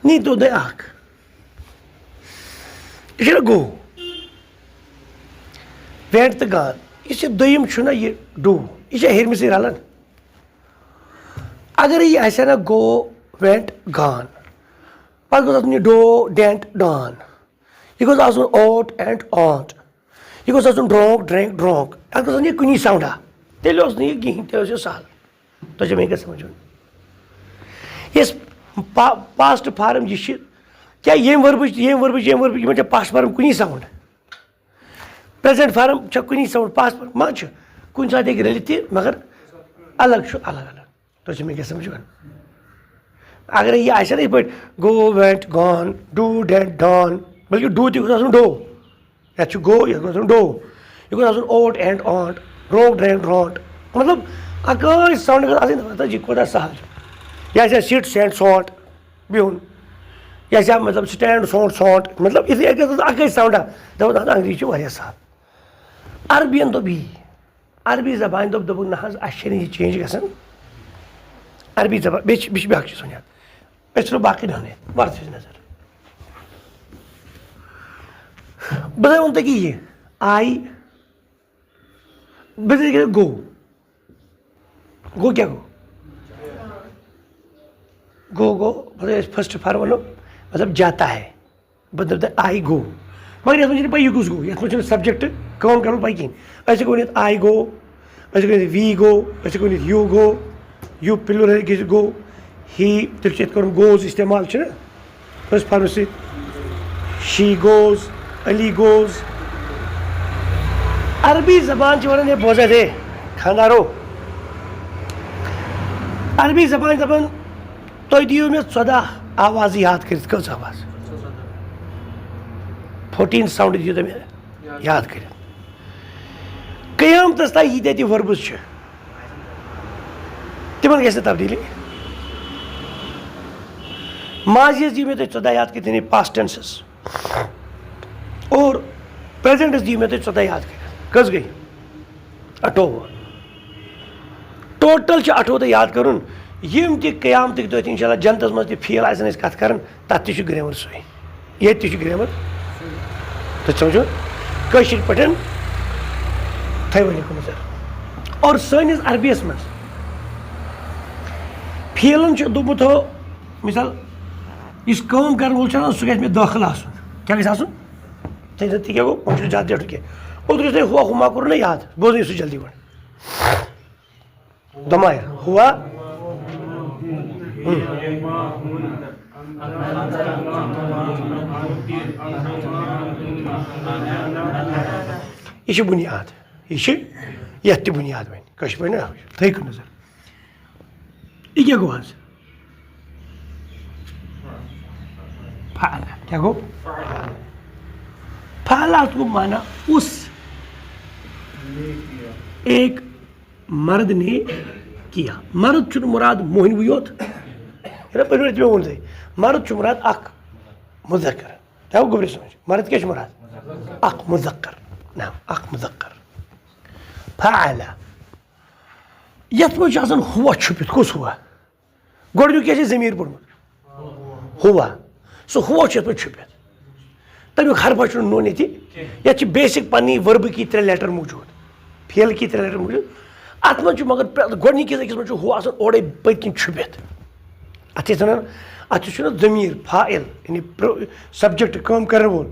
نیٖتو تۄہہِ اکھ یہِ چھُنہ گوٚو وٮ۪نٹ تہٕ گان یُس یہِ دوٚیِم چھُنہ یہِ ڈوٗ یہِ چھا ہیٚرمِسٕے رلان اگرے یہِ آسہِ ہا نہ گو وٮ۪نٹ گان پتہٕ گوٚژھ آسُن یہِ ڈو ڈٮ۪نٹ ڈان یہِ گوٚژھ آسُن اوٹ اینڈ آنٹ یہِ گوٚژھ آسُن ڈرٛونٛک ڈرٛینٛک ڈرٛونٛک اَتھ گوٚژھ آسُن یہِ کُنی ساوُنٛڈا تیٚلہِ اوس نہٕ یہِ کِہیٖنۍ تیٚلہِ اوس یہِ سہل تۄہہِ چھو مےٚ کیٛاہ سمجھُن یۄس پاسٹ فارم یہِ چھِ کیٛاہ ییٚمہِ ؤربٕچ یِمن چھا پاسٹ فارم کُنی ساوُنٛڈ پرٛٮ۪زنٹ فارم چھا کُنی ساوُنٛڈ پاسٹ فارم ما چھُ کُنہِ ساتہٕ ہیٚکہِ رٔلِتھ تہِ مگر الگ چھُ الگ الگ تۄہہِ چھو مےٚ کیٛاہ سمجھُن اگرے یہِ آسہِ ہا نہ یِتھ پٲٹھۍ گو وٮ۪نٹ گان ڈوٗ ڈٮ۪نٹ ڈان بلکہِ ڈوٗ تہِ گوٚژھ آسُن ڈو یَتھ چھُ گو یَتھ گوٚژھ آسُن ڈو یہِ گوٚژھ آسُن اوٹ اینڈ آنٹ ڈرٛونٛک ڈرٛینٛک ڈرٛانٹ مطلب اَکٲے ساوُنٛڈ گٔژھ آسٕنۍ یہِ کوٗتاہ سہل چھُ یہِ آسہِ ہا سِٹ سینٹ سونٛٹ بِہُن یہِ آسہِ ہا مطلب سٹینڈ سونٛٹ سونٛٹ مطلب یِتھٕے گژھِ اَکٲے ساوُنٛڈا دَپان اَتھ انٛگریٖزی چھُ واریاہ سہل عربِین دوٚپ یی عربی زبانہِ دوٚپُکھ نہ حظ اَسہِ چھِنہٕ یہِ چینج گژھان عربی زبان بیٚیہِ چھِ بیٛاکھ چیٖز وَنان أسۍ ژھٕنو باقٕے ہُنٛد وَرٕ تھٲیِو نظر بہٕ ووٚن تۄہہِ کہِ یہِ آی بہٕ گوٚو گوٚو کیٛاہ گوٚو گوٚو مطلب أسۍ فٔسٹ فارم وَنو مطلب جاتا ہے بہٕ دَپہٕ تۄہہِ آی گوٚو مگر یَتھ منٛز چھِنہٕ پَے یہِ کُس گوٚو یَتھ منٛز چھُنہٕ سَبجَکٹ کٲم کَرُن پَے کِہیٖنۍ أسۍ ہٮ۪کو ؤنِتھ آی گوٚو أسۍ ہٮ۪کو ؤنِتھ وی گوٚو أسۍ ہٮ۪کو ؤنِتھ یوٗ گوٚو یوٗ پِلوٗرل گژھِ گوٚو ہی تیٚلہِ چھُ یِتھ کٔنۍ گوز اِستعمال چھُنہ فٔسٹ فارمَس سۭتۍ شی گوز علی گوز عربی زبان چھِ وَنان ہے بوزا دے خانٛدارو عربی زبان چھِ دَپان تُہۍ دِیِو مےٚ 14 آوازٕ یاد کٔرِتھ کٔژ آواز 14 ساوُنٛڈ دِیِو تُہۍ مےٚ یاد کٔرِتھ قیامتَس تام ییٖتیٛاہ تہِ ؤربٕز چھِ تِمن گژھِ نہٕ تبدیٖلی ماضیَس دِیِو مےٚ تُہۍ 14 یاد کٔرِتھ یعنی پاسٹ ٹٮ۪نسَس اور پرٛٮ۪زنٛٹَس دِیِو مےٚ تُہۍ 14 یاد کٔرِتھ کٔژ گٔے 28 ٹوٹل چھُ 28 تۄہہِ یاد کَرُن یِم تہِ قیامتٕکۍ دۄہ تہِ اِنشاء اللہ جنتَس منٛز تہِ فیل آسن أسۍ کَتھ کَران تَتھ تہِ چھُ گرٛیمَر سُے ییٚتہِ تہِ چھُ گرٛیمَر تُہۍ سَمجھو کٲشِر پٲٹھۍ تھٲیِو وۄنۍ نظر اور سٲنِس عربیَس منٛز فیلَن چھُ دوٚپمُت ہو مِثال یُس کٲم کَرن وول چھُ آسان سُہ گژھِ مےٚ دٲخٕل آسُن کیٛاہ گژھِ آسُن تہِ کیٛاہ گوٚو وۄنۍ چھُنہٕ زیادٕ ڈیٹُک کینٛہہ اوترٕ یُس تۄہہِ ہُما کوٚروٕ نہ یاد بوزنٲیِو سُہ جلدی گۄڈٕ دۄمایر ہُوا یہِ چھِ بُنیاد یہِ چھِ یَتھ تہِ بُنیاد وۄنۍ کٲشِر پٲٹھۍ نا تھٲیِو نظر یہِ کیٛاہ گوٚو حظ فعلا کیٛاہ گوٚو فعلا کو مانا اس ایک مرد نے کیا مرد چھُنہٕ مُراد موہنوٕے یوت پٔرِو تہِ مےٚ ووٚن تۄہہِ مرد چھُ مُراد اکھ مُذکر تۄہہِ آوٕ گوٚبرِ سمجھ مرد کیٛاہ چھُ مُراد اکھ مُذکر نہ اکھ مُذکر فعلا یَتھ منٛز چھُ آسان ہوا چھُپِتھ کُس ہوا گۄڈٕنیُک کیٛاہ چھِ ضمیٖر پوٚرمُت ہوا سُہ ہوا چھُ یَتھ منٛز چھُپِتھ تَمیُک حرفا چھُنہٕ نوٚن ییٚتہِ یَتھ چھِ بیسِک پنٛنی ؤربٕکی 3 لیٹر موٗجوٗد فیلکی 3 لیٹر موٗجوٗد اَتھ منٛز چھُ مگر گۄڈنِکِس أکِس منٛز چھُ ہُہ آسان اورَے پٔتۍ کِنۍ چھُپِتھ اَتھ چھِ وَنان اَتھ چھُنہ ضمیٖر فاعل یعنی سبجَکٹ کٲم کَرن وول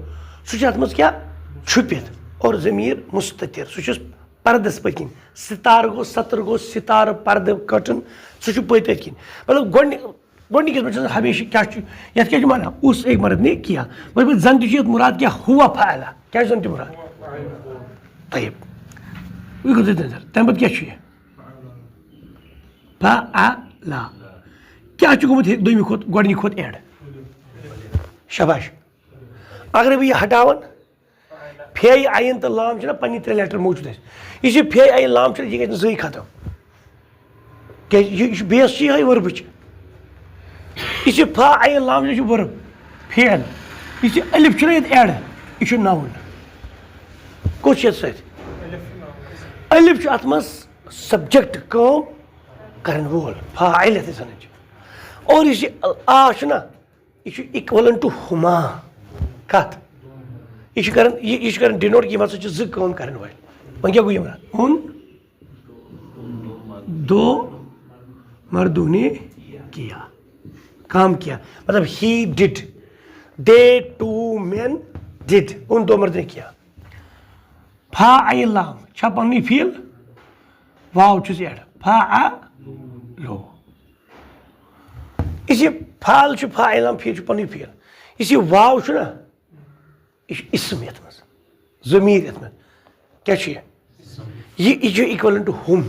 سُہ چھُ اَتھ منٛز کیٛاہ چھُپِتھ اور ضمیٖر مُستتِر سُہ چھُس پردَس پٔتۍ کِنۍ ستارٕ گوٚو سَتٕر گوٚو سِتارٕ پردٕ کٔٹٕن سُہ چھُ پٔتۍ کِنۍ مطلب گۄڈنِکِس منٛز چھُ آسان ہمیشہِ کیٛاہ چھُ یَتھ کیٛاہ چھُ وَنان اُس ایک مرد نے کیا مطلب زَن تہِ چھُ یَتھ مُراد کیٛاہ ہوا فعلا کیٛاہ چھُ زَن تہِ مُراد طیب یہِ گوٚو تۄہہِ نظر تَمہِ پَتہٕ کیٛاہ چھُ یہِ فعلا کیٛاہ چھُ گوٚمُت دوٚیمہِ کھۄتہٕ گۄڈنِکہِ کھۄتہٕ ایٚڈ شاباش اگرے بہٕ یہِ ہٹاوَن فے عین تہٕ لام چھِنہ پنٕنہِ 3 لیٹر موٗجوٗد اَسہِ یُس یہِ فے عین لام چھُنہ یہِ گژھِ نہٕ زٕہٕنۍ ختم کیٛازِ یہِ چھُ بیس چھِ یِہوٚے ؤربٕچ یُس یہِ فا عین لام چھُ یہِ چھُ ؤرب فیل یُس یہِ ألِف چھُنہ ییٚتہِ ایٚڈ یہِ چھُ ناوُن کُس چھُ یَتھ سۭتۍ ألِف چھُ اَتھ منٛز سبجَکٹ کٲم کَرن وول فاعل یَتھ أسۍ وَنان چھِ اور یُس یہِ آ چھُنہ یہِ چھُ اِکوَلَن ٹُو ہُما کَتھ یہِ چھُ کَران ڈِنوٹ کہِ یِم ہسا چھِ 2 کٲم کَرن وٲلۍ وۄنۍ کیٛاہ گوٚو یہِ وَنان اُن دو مردوں نے کیا کام کیا مطلب ہی ڈِڈ دے 2 مین ڈِڈ اُن 2 مردوں نے کیا فا عین لام چھا پنٛنُے فیٖل واو چھُس ایٚڈ فا لو یُس یہِ فال چھُ فا عین لام فیٖل چھُ پنٛنُے فیٖل یُس یہِ واو چھُنہ یہِ چھُ اِسم یَتھ منٛز ضمیٖر یَتھ منٛز کیٛاہ چھُ یہِ چھُ اِکوَلَن ٹُو ہُم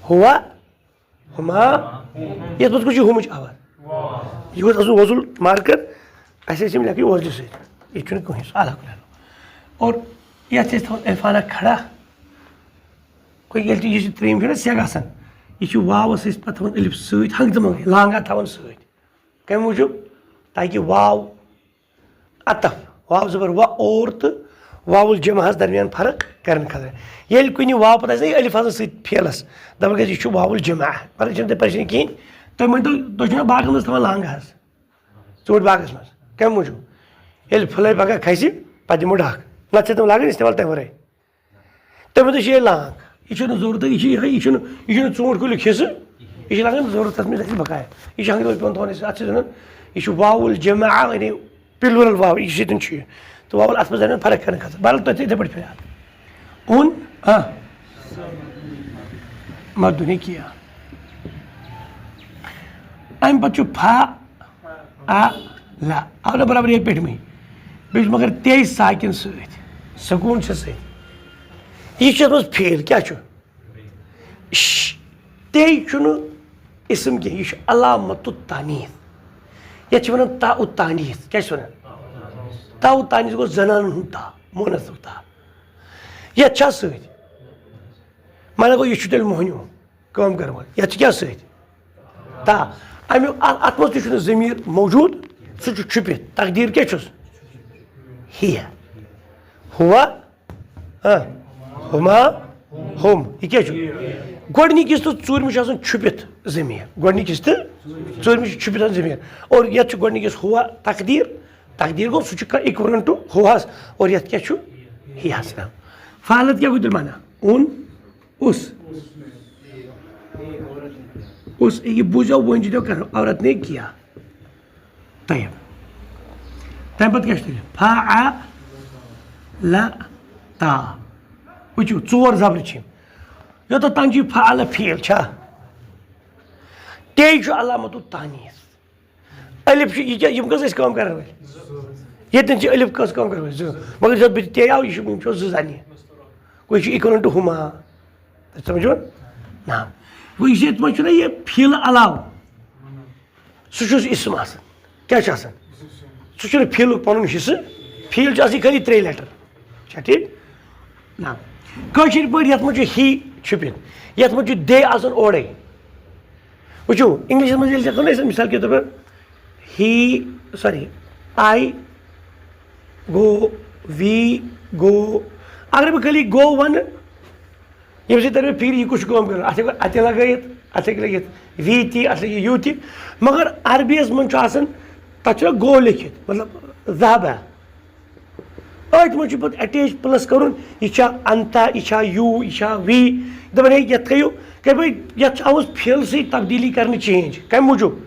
ہوا ہُما یَتھ منٛز کُس چھُ ہُمٕچ آواز یہِ گوٚژھ آسُن وۄزُل مارکر اَسہِ ٲسۍ یِم لیکھٕنۍ وۄزلہِ سۭتۍ ییٚتہِ چھُنہٕ کٕہٕنۍ سُہ الگ اور یَتھ چھِ أسۍ تھاوان الفانا کھڑا گوٚو ییٚلہِ تہِ یُس یہِ ترٛیٚیِم چھُنہ سیٚگ آسان یہِ چھُ واوَس أسۍ پَتہٕ تھاوان ألِف سۭتۍ ہنٛگتہٕ منٛگَے لانگا تھاوان سۭتۍ کَمہِ موٗجوٗب تاکہِ واو اَتف واو زبر وا اور تہٕ واوُل جمعس درمیان فرق کَرنہٕ خٲطرٕ ییٚلہِ کُنہِ واو پَتہٕ آسہِ نہ یہِ ألِف آسان سۭتۍ پھیلَس دَپان گژھِ یہِ چھُ واوُل جمع مگر چھَنہٕ تۄہہِ پریشٲنی کِہیٖنۍ تُہۍ ؤنۍتو تُہۍ چھُو نہ باغَن منٛز تھاوان لانٛگہٕ حظ ژوٗنٛٹھۍ باغَس منٛز کَمہِ موٗجوٗب ییٚلہِ پھٕلے پَگاہ کھسہِ پَتہٕ دِمو ڈَکھ نَتہٕ چھِ تِم لاگان اِستعمال تَمہِ وَرٲے تَمہِ پَتہٕ چھِ یہِ لانٛگ یہِ چھُنہٕ ضروٗرتٕے یہِ چھِ یِہوٚے یہِ چھُنہٕ ژوٗنٛٹھۍ کُلیُک حِصہٕ یہِ چھِ لَگان ضروٗرت تَتھ منٛز اَسہِ بقایا یہِ چھِ ہنٛگتہٕ منٛز پٮ۪وان تھاوُن اَسہِ اَتھ چھِ وَنان یہِ چھُ واوُل جمع یعنی پِلوٗرَل واو یہِ سۭتۍ چھُ یہِ تہٕ واوُل اَتھ منٛز درمیان فرق کَرنہٕ خٲطرٕ بہرحال تۄہہِ یِتھَے پٲٹھۍ فِلحال اُن مردوں نے کیا اَمہِ پَتہٕ چھُ فا لا آو نہ برابر ییٚتہِ پٮ۪ٹھمٕے بیٚیہِ چھُ مگر تے ساکِن سۭتۍ سکوٗن چھِ سۭتۍ یہِ چھُ اَتھ منٛز فیل کیٛاہ چھُ تے چھُنہٕ اِسم کینٛہہ یہِ چھُ علامتُ تانیٖث یَتھ چھِ وَنان تا اُ تانیٖث کیٛاہ چھِ وَنان تا اُ تانیٖث گوٚو زَنانَن ہُنٛد تا مونَثُک تا یَتھ چھا سۭتۍ مطلب گوٚو یہِ چھُ تیٚلہِ موہنیوٗ کٲم کَرن وول یَتھ چھِ کیٛاہ سۭتۍ تا اَمیُک اَتھ منٛز تہِ چھُنہٕ ضمیٖر موٗجوٗد سُہ چھُ چھُپِتھ تقدیٖر کیٛاہ چھُس ہِیا ہوا ہُما ہُم یہِ کیٛاہ چھُ گۄڈنِکِس تہٕ ژوٗرمِس چھُ آسان چھُپِتھ ضمیٖر گۄڈنِکِس تہٕ ژوٗرمِس چھُ چھُپِتھ آسان ضمیٖر اور یَتھ چھُ گۄڈنِکِس ہوا تقدیٖر تقدیٖر گوٚو سُہ چھُ اِکوَلَن ٹُو ہُوہَس اور یَتھ کیٛاہ چھُ ہِیَس ناو فالت کیٛاہ گوٚو تیٚلہِ مانا اُن اُس اُس یہِ بوٗزیو وۄنۍ چھُ کَرُن عورت نے کیا طیب تَمہِ پَتہٕ کیٛاہ چھُ تیٚلہِ فا لا تا وٕچھِو 4 زبرٕ چھِ یِم یوٚتَتھ تام چھُ یہِ فعل فیل چھا تے چھُ علامتُ تانیٖث ألِف چھُ یہِ کیٛاہ یِم کٔژ ٲسۍ کٲم کَران وٲلۍ ییٚتٮ۪ن چھِ ألِف کٔژ کٲم کَران وٲلۍ 2 مگر یُس بٕتھِ تے آو یہِ چھُ یِم چھِ 2 زَنہِ گوٚو یہِ چھُ اِکوَلَن ٹُو ہُما سَمجھو نا وۄنۍ یُس ییٚتہِ منٛز چھُنہ یہِ فیٖلہٕ علاوٕ سُہ چھُس اِسم آسان کیٛاہ چھُ آسان سُہ چھُنہٕ فیٖلُک پَنُن حِصہٕ فیٖل چھُ آسان خٲلی 3 لیٹر چھا ٹھیٖک نا کٲشِر پٲٹھۍ یَتھ منٛز چھُ ہی چھُپِتھ یَتھ منٛز چھُ دے آسان اورَے وٕچھِو اِنٛگلِشَس منٛز ییٚلہِ لیکھو نہ أسۍ مِثال کے طور پر ہی سوری آی گو وی گو اگر بہٕ خٲلی گو وَنہٕ ییٚمہِ سۭتۍ تَرِ مےٚ فِکرِ یہِ کُس چھُ کٲم کَران اَتھ ہیٚکو اَتہِ لَگٲیِتھ اَتھ ہیٚکہِ لٔگِتھ وی تہِ اَتھ لَگہِ یوٗ تہِ مگر عربی یَس منٛز چھُ آسان تک گو لکھت مطلب ذہب ات من پہ اٹیچ پلس کرن یہ انتا یہ یو یہ وی دپان ہے یت تھو کہ بھائی یت آوس فیل سی تبدیلی کرنے چینج کم موجود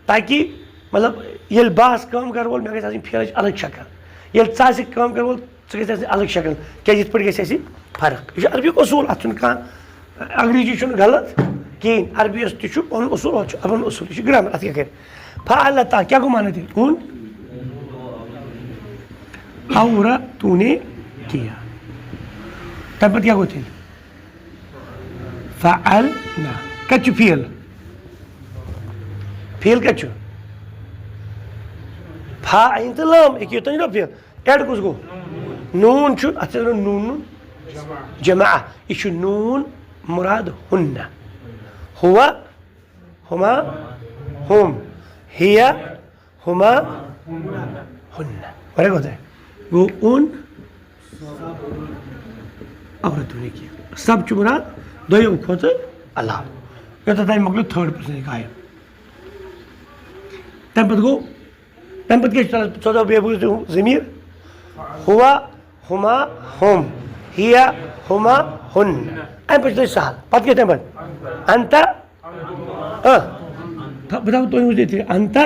تاکہ مطلب یل باس کام کر وول مے گژھِ فیلچ الگ شکل یل ژٕ کام کر وول ژٕ گژھِ الگ شکل کیازِ یت پٲٹھۍ گژھِ فرق یہ عربی اصول ات کھانا انگریزی چھُنہٕ غلط کہین عربی یس تہ پن اصول ات پن اصول یہ گرامر ات کیا کر فعلتا کیا گو مانا تیل اون اورا تو نے کیا تم پتہ کیا گو تیل فعلنا کت فیل فیل کت فا عین تو لام ایک یوتن نا فیل ایڈ کس گو نون چھ ات نون جمع یہ نون مراد ہن ہوا ہما ہم ہی ہما ہن ورے ہوتا ہے گو اون عورتوں نے کیا سب چھ مراد دویم کھوت علاوہ یوتن تم مکلو تھرڈ پرسن غائب تم پتہ گو تم پتہ کیا چودہ بے ضمیر ہوا ہما ہم ہی ہما ہن ام پہ سہل پتہ کیا تم پتہ انت بتاؤ تو دیتے انت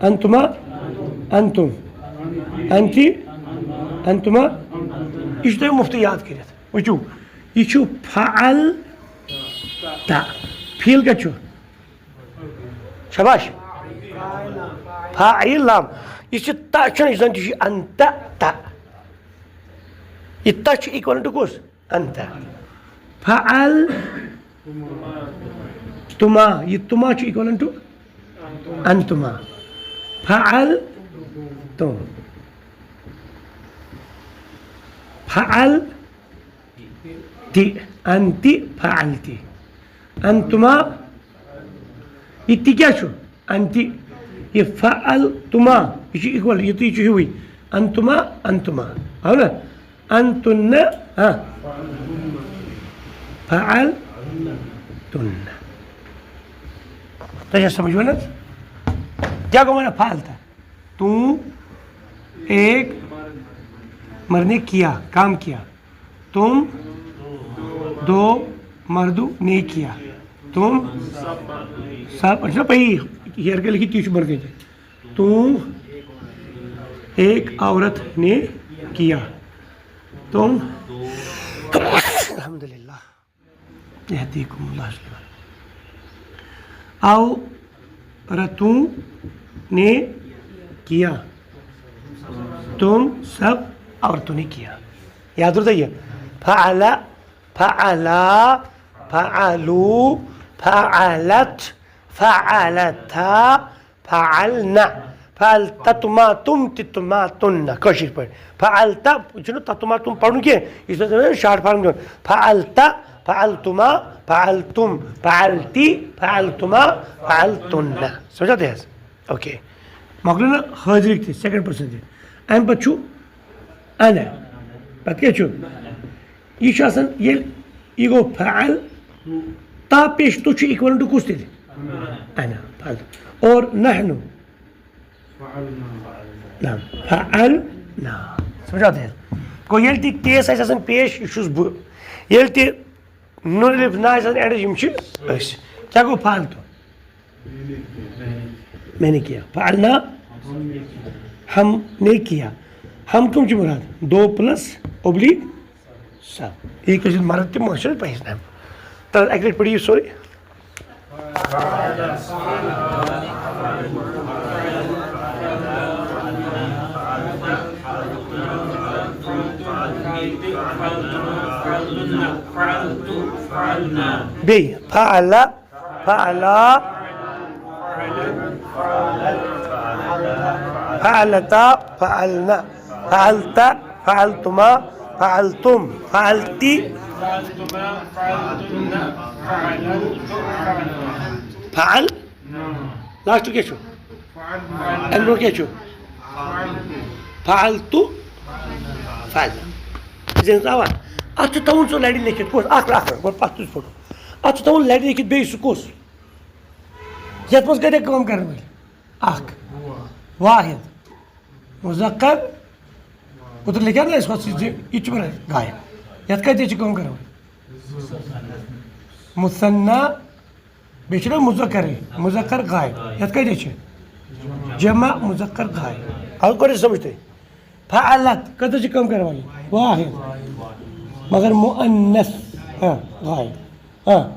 انتما انتم انتی انتما یہ تم مفت یاد کرت وچو یہ فعل تا فیل کت شباش فاعل لام یہ تا چھن زن تہ انت تا یہ تا چھ ایکوال ٹو کس انت فعل تما یہ تما چھ ایکوال ٹو انتما فعل تم فعل تی انتی فعلتی انتما یہ تی کیا چھو انتی یہ فعل تما یہ ایکوال یہ تی چھو ہوئی انتما انتما ہو نا انتن فعل تن تو سمجھ میں نا کیا کو میں نے فعل تھا تو ایک مرنے کیا کام کیا تم دو مردو نے کیا تم سب اچھا پہی ہیئر کے لکھی تیش مر گئے تھے تم ایک عورت نے کیا تم الحمدللہ یہدیکم اللہ عورتوں نے کیا تم سب عورتوں نے کیا یاد رہتا ہے فعل فعلا فعلوا فعلت فعلتا فعلنا فعلتما تم تتما تن کشیر پر فعلتا چنو تتما تم پڑھوں کیا اس میں شارٹ فارم جو فعلتا فعلتما فعلتم فعلتی فعلتما فعلتن سمجھاتے ہیں اوکے مکلو نا حاضر تھی سیکنڈ پرسن تھی ام پتہ چھو انا پتہ کیا چھو یہ چھو آسان یہ گو فعل تا پیش تو چھو ایکوال ٹو کس تھی انا فعل اور نحنو نعم فعلنا سمجھاتے ہیں کو یل تی تیس آس آسان پیش یہ چھوس بہ یل تی نون الف نا آس آسان ایڈ یم چھ اس کیا گو فعل تو میں نے کیا فعلنا ہم نے کیا ہم کم چھ مراد دو پلس اوبلیگ سب ایک کسی مرد تی ماشر پیس نام تو ایک لٹ پڑھی سوری بی فعلا فعلا فعلتا فعلنا فعلتا فعلتما فعلتم فعلتی فعل لاسٹ کیا چھو انڈو کیا چھو فعلتو فعلنا زین آواز اتھ تاون سو لڑی لیکھت کس اخر اخر گو پتہ فوٹو اتھ تاون لڑی لیکھت بیٚیہِ سُہ کُس یتھ منٛز کتہِ کٲم کرن وٲلۍ اخ واحد مذکر اتر لکھا نا اس کو یہ چھ غائب یت کتہ چھ کم کرو مثنى بیچ نا مذکر غائب یت کتہ چھ جمع مذکر غائب اب کو سمجھتے فعلت کتہ چھ کم کرو واحد مگر مؤنث غائب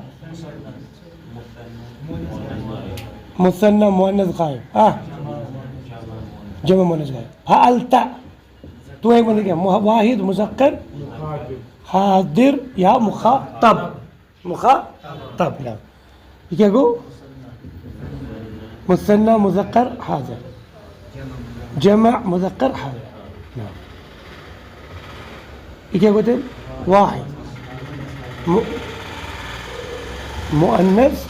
مثنى مؤنث غائب جمع مؤنث غائب فعلت تو ایک بندے کیا واحد مذکر حاضر یا مخاطب نعم یہ کیا گو مثنى مذکر حاضر جمع مذکر حاضر نعم یہ کیا گوتے واحد مؤنث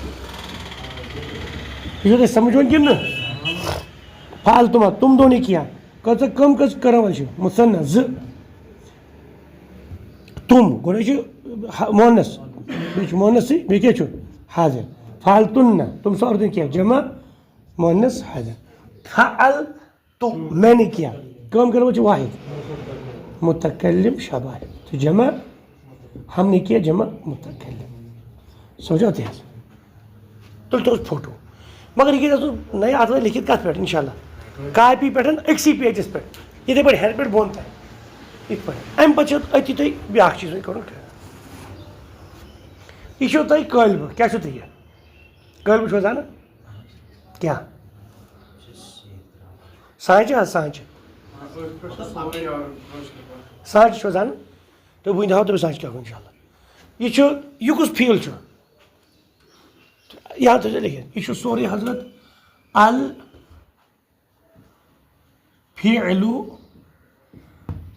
یہ جو سمجھو کہ نا فعلتما تم دو نے کیا کس کم کس کرو مثنى ز تم گوڑے مونس بیچ مونس بی کیا چھو حاضر فعلتن تم سو عورتیں کیا جمع مونس حاضر فعلت میں نے کیا کم کرو واحد متکلم شاباش تو جمع ہم نے کیا جمع متکلم سمجھاتے ہیں تل تو فوٹو مگر یہ نئے آتا ہے لکھت کت پہ انشاءاللہ کاپی پہ اکسی پیجس پہ یہ پہ ہر پہ بون تہ یہ پہ ام پہ اتی تھی بیاا چیز کر یہ تھی قالب کیا تھی یہ قالب چھو زانہ کیا سانچ سانچ سانچ چھو زانہ تو بہت دہو تو سانچ کیا ان شاء اللہ یہ کس فیل چھو یہاں تو لکھے یہ سوری حضرت الفعل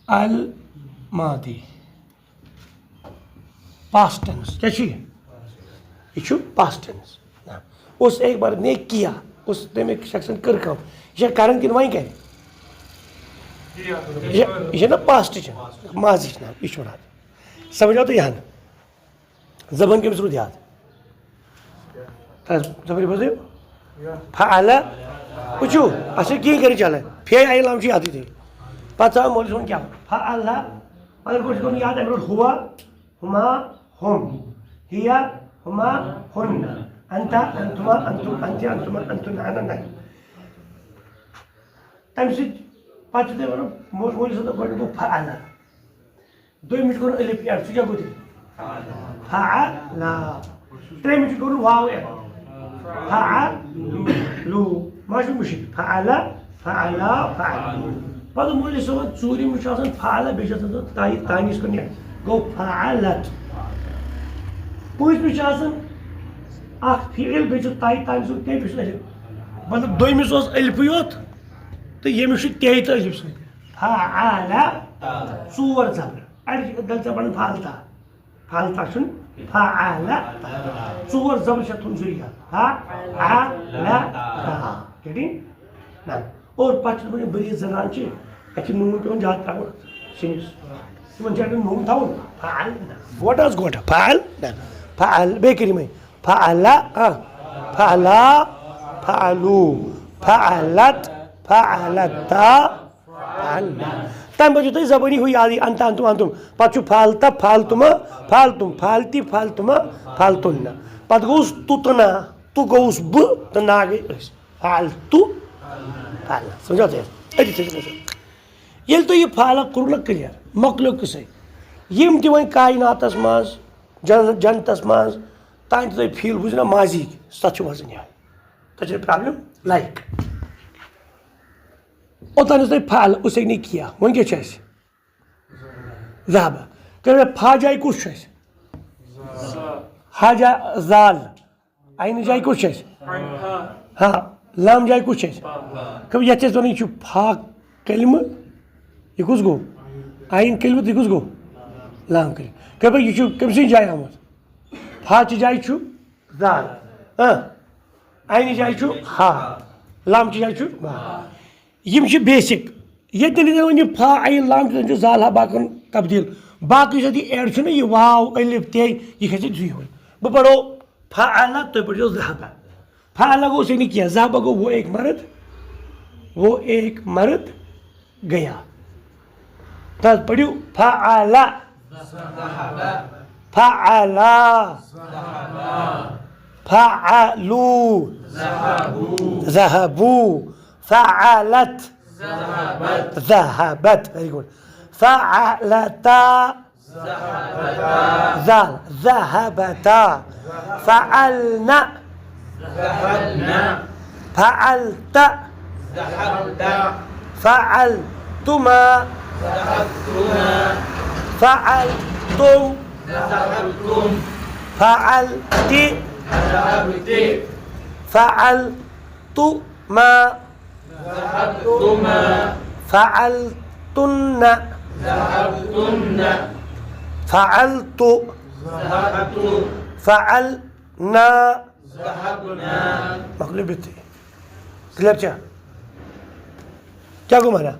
الماضی پاسٹ ٹینس کیا چاہیے یہ پاسٹ ٹینس اس ایک بار نے کیا اس تم ایک شخص کر کم یہ کرن کن وہیں کرے یہ نا پاسٹ ماضی نام یہ چھوڑا سمجھا تو یہاں زبان کے مسرود یاد زبان بزے فعل وچو اچھا کی کریں چلے پھر آئی لام چی آتی تھی پتہ مولی سن کیا فعل اگر کچھ کو یاد ہے ہوا ہما ہم ہیا ہما ہن انت انتما انتم انت انتما انتن انا نہ تم سے پتہ دے ورو مولی سن کو فعل دو منٹ کو الف ایڈ کیا گوتی فعل ترے منٹ کو واو ایڈ فعلو ماشي مشكل فعل بعد مولي صوت سوري مش عشان فعل بيجي تاني اسكن جو فعلت پوش مش عشان اخ فعل بيجي تاني سو تي بيش مطلب دوي مش اوس الف يوت تو یہ مش تي تو الف سو فعل صور زبر ادي دل زبر فعلتا شن فعل صور زبر شتون زريا نعم اور پچ بری زنان اچھے نون پہ زیادہ تراؤن سنس تمہیں جائے نون تھاؤن فعل واٹ آز گوٹ فعل فعل بے کری میں فعل فعلا فعلو فعلت فعلتا فعلنا تم بچو تھی زبانی ہوئی آدھی انت انتم انتم پچو فعلتا فعلتما فعلتم فعلتی فعلتما فعلتن پت گوس تتنا تو گوس ب تو نا گئی فعلتو فعل سمجھاتے ہیں یل تو یہ فعل کرلک کلیئر مکلک سے یم تہ وۄنۍ کائناتس منٛز جنتس منٛز تانۍ تہِ تُہۍ فیٖل بوٗزِو نا ماضی تتھ چھُ وزن یِہوٚے تتھ چھِ پرابلم لایک اوٚتام یُس تۄہہِ فعل اس نے کیا وۄنۍ کیٛاہ چھُ اَسہِ ذہب کٔرِو مےٚ فا جایہِ کُس چھُ اَسہِ ہا جایہِ زال عینہٕ جایہِ کُس چھُ اَسہِ ہاں لام جایہِ کُس چھُ اَسہِ خبر یتھ چھِ أسۍ وَنان یہِ چھُ فا کلمہٕ یہِ کُس گوٚو عین کلمہٕ تہٕ یہِ کُس گوٚو لام کلمہٕ خبر یہِ چھُ کٔمۍ سٕنٛدِ جایہِ آمُت فا چہِ جایہِ چھُ زال عینہِ جایہِ چھُ ہا لام چہِ جایہِ چھُ با یم چھِ بیسک ییٚتہِ نہٕ وۄنۍ یہِ فا عین لام چھُ زال ہا باقٕے تبدیٖل باقٕے یُس یہِ ایڈ چھُنہ یہِ واو الف تے یہِ کھسہِ دُے ہوے بہٕ پرو فعل تُہۍ پٔرزیٚو ذہبہ فعل گوٚو اس نے کیا ذہبہ گوٚو وہ ایک مرد وہ ایک مرد گیا. تاز پڑھیو فعلا فعلا فعلوا ذهبوا فعلت ذهبت very good فعلتا ذهبتا فعلنا فعلت فعلتما فعلتم فعلت فعلتما فعلتن فعلت فعلنا مقلوب تھی کلیئر کیا گمانا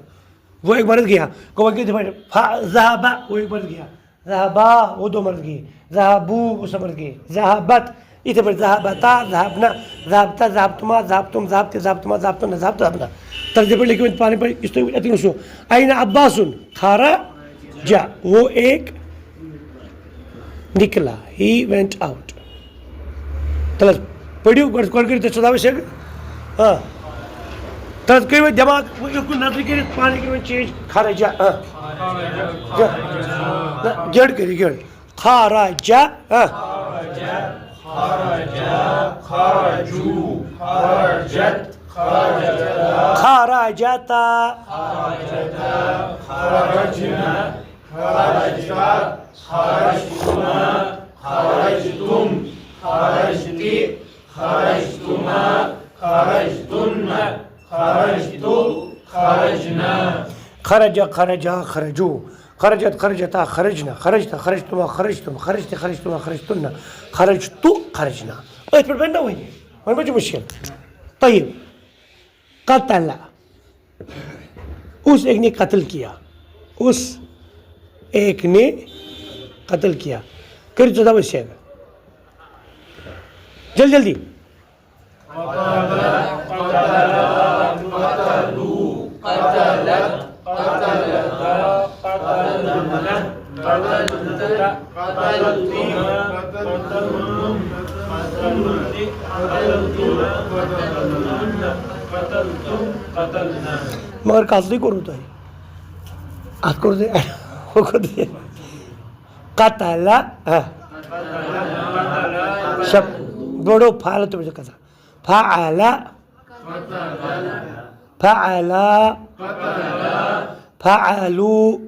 وہ ایک مرد گیا ذهبا وہ ایک مرد گیا ذهبا وہ دو مرد گئے ذهبوا وہ سب مرد گئے ذهبت ادھر پر ذهبتا ذهبنا ذهبتا ذهبتما ذهبتم ذهبت ذهبتما ذهبتن ذهبت ذهبنا ترجمے پر لکھے پانے پر اس تو اتنی سو این عباس خرج وہ ایک نکلا he went out تلس پڑھیو گڑھ کر تے سدا وشے ہاں تلس کوئی دماغ وہ کو نظر کے پانے کے چیز خرج جڑ کری گڑ خرج خرجوا خرجت خرجتا خرجنا خرجتا خرجتما خرجتم خرجتی خرجتما خرجتن خرجتو خرجنا خرج خرجا خرجو خرجت خرجتا خرجنا خرجت خرجتما خرجتم خرجت خرجتما خرجتن خرجتو خرجنا اس پر بننا ہوئی اور مجھے مشکل طيب قتل اس ایک نے قتل کیا اس ایک نے قتل کیا کر چودہ بچے جلدی مگر قاتل ہی کرو تو ہے آپ کر دے وہ کر دے قتل شب بڑو فعل تو مجھے کہا فعل فعل فعلوا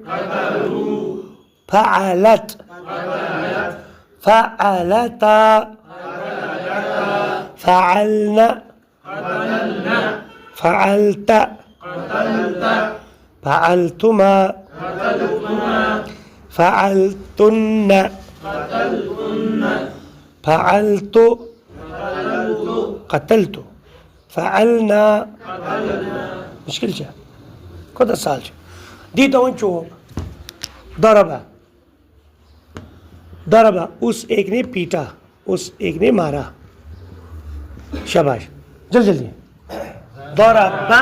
فعلت فعلتا فعلنا فعلت فعلتما فعلتن فعلت قتلت فعلنا مشکل چاہ خود سال چاہ دیتا ہوں چو ضربہ ضربہ اس ایک نے پیٹا اس ایک نے مارا شاباش جلدی ضربہ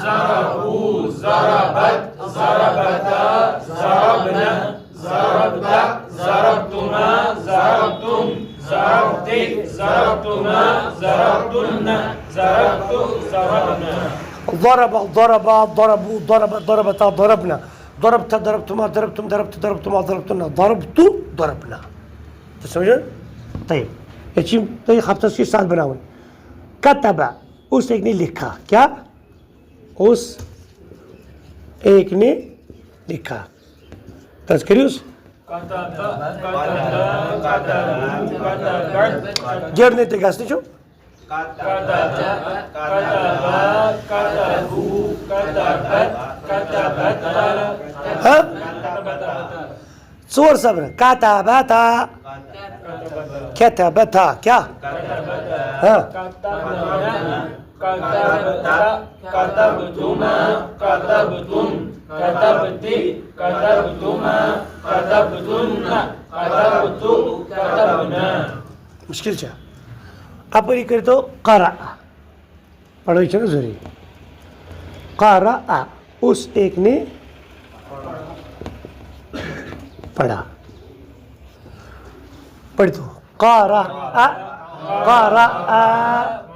ضربوا ضربت ضربتا ضربنا ضربتا ضربتما ضربتم ضربت ضربتما ضربتن ضربت ضربنا ضرب ضرب ضربوا ضرب ضربتا ضربنا ضربت ضربتما ضربتم ضربت ضربتما ضربتن ضربت ضربنا سمجھے طيب یہ چیز تو ہفتہ سے ساتھ بناؤں کتب اس ایک نے لکھا کیا اس ایک نے لکھا تذکریوس جڑ نے تگاس نہیں چھو ہاں صور صبر کتبتا کتبتا کیا ہاں كتبتما كتبتم كتبتي كتبتما كتبتن كتبت كتبنا مشکل چاہ اب یہ کرے تو قرأ پڑھو یہ نا ضروری قارا اس ایک نے پڑھا پڑھ دو قارا قارا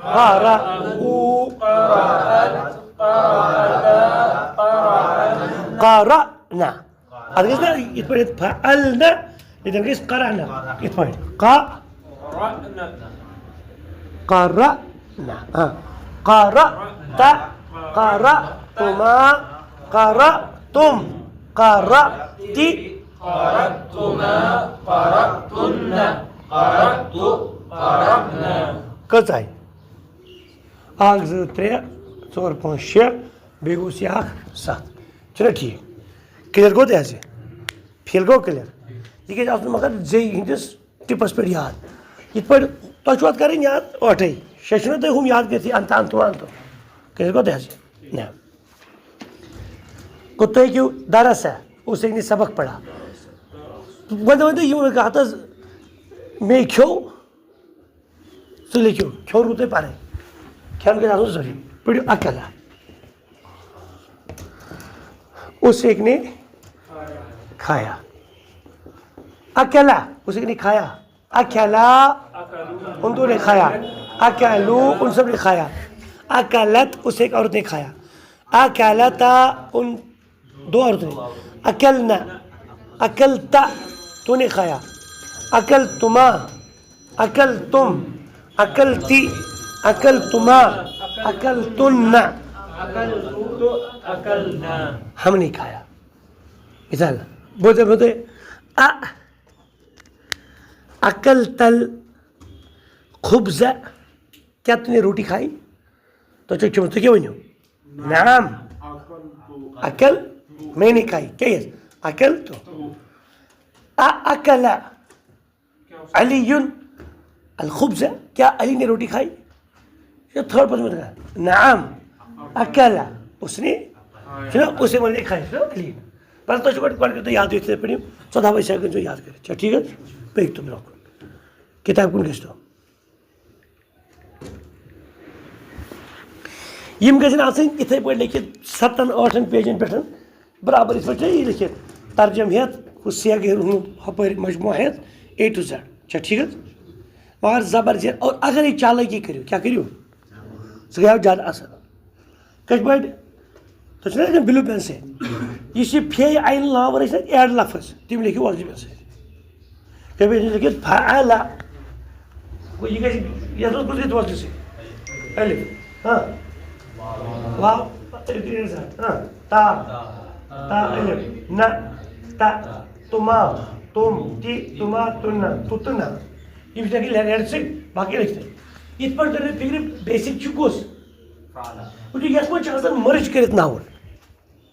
قارا قارأنا هذا قصدنا يتبعد فعلنا إذا قصد قرأنا يتبعد قرأنا قرأت قرأتما قرأتم قرأت قرأتما قرأتن قرأت قرأنا کٔژ اکھ زٕ ترٛےٚ ژور پانٛژھ شےٚ بیٚیہِ گوٚو یہِ اکھ سَتھ چھُنہ ٹھیٖک کٕلیر گوٚو تہِ حظ یہِ فیٖل گوٚو کٕلیر یہِ گژھِ آسُن مگر زیٚیہِ ہِنٛدِس ٹِپَس پٮ۪ٹھ یاد یِتھ پٲٹھۍ تۄہہِ چھُو اَتھ کَرٕنۍ یاد ٲٹھَے شےٚ چھُنہ تۄہہِ ہُم یاد کٔرِتھٕے اَنتہٕ اَنتہٕ وَنتہٕ کٕلیر گوٚو تہِ حظ نہ گوٚو تُہۍ ہیٚکِو دَرس ہے اس ایک نے سبق پڑھا ونۍ ؤنۍتو یِمو کہا حظ مے کھیوٚو ژٕ لیکھِو کھیوٚو روٗد تۄہہِ پَرٕنۍ کھٮ۪ن گژھِ آسُن ضروٗری پٔرِو اکیلا اس ایک نے کھایا اکیلا اس ایک نے کھایا اکیلا ان دو نے کھایا اکیلو ان سب نے کھایا اکلت اس ایک عورت نے کھایا اکلتا ان دو عورتوں نے اکلنا اکلتا تو نے کھایا اکلتما اکلتم اکلتی اکلتما اکلتن ہم نے کھایا مثال بولتے بولتے اکلت الخبز کیا تم نے روٹی کھائی تو کیا ونیو نعم اکل میں نے کھائی کیا یہ اکل تو اکل علی الخبز کیا علی نے روٹی کھائی یہ تھرڈ پرسن کہا نعم اکل اس نے اسے میں نے کھائی علی بس تو گۄڈٕ یاد یِتھٕے پٲٹھۍ 14 سیکنڈ چھُ یاد کٔرِتھ چھا ٹھیٖک حظ پٔکۍ تو برونٛہہ کُن کِتاب کُن گٔژھۍتو یِم گژھن آسٕنۍ یِتھٕے پٲٹھۍ لیکھِتھ 7-8 پیجن پٮ۪ٹھ برابر یِتھ پٲٹھۍ چھا یہِ لیکھِتھ ترجم ہٮ۪تھ ہُہ سیگہٕ ہُنٛد ہُپٲرۍ مجموعہ ہٮ۪تھ A to Z چھا ٹھیٖک حظ مگر زبردست اور اگرے چالٲکی کٔرِو کیٛاہ کٔرِو سُہ گٔیو زیادٕ اَصٕل کِتھ پٲٹھۍ تُہۍ چھُو نا لیکھان بِلوٗ پٮ۪ن سۭتۍ یُس یہِ فے عین لام ورٲے چھِ ایڈ لفظ تِم لیکھِو وۄزلہِ پٮ۪ن سۭتۍ تُہۍ پٲٹھۍ لیکھِتھ فعلا گوٚو یہِ گژھِ یَتھ منٛز کُس گژھِ وۄزلہِ سۭتۍ الف واو تا تا الف نہ تا تما تم تی تما تُنہ تُتنہ یِم چھِ لیکھِتھ لٮ۪ڈ سۭتۍ باقٕے لیکھِتھ یِتھ پٲٹھۍ تٔرِو فِکرِ بیسِک چھُ کُس وٕچھِو یَتھ منٛز چھِ آسان مٔرٕج کٔرِتھ ناوُن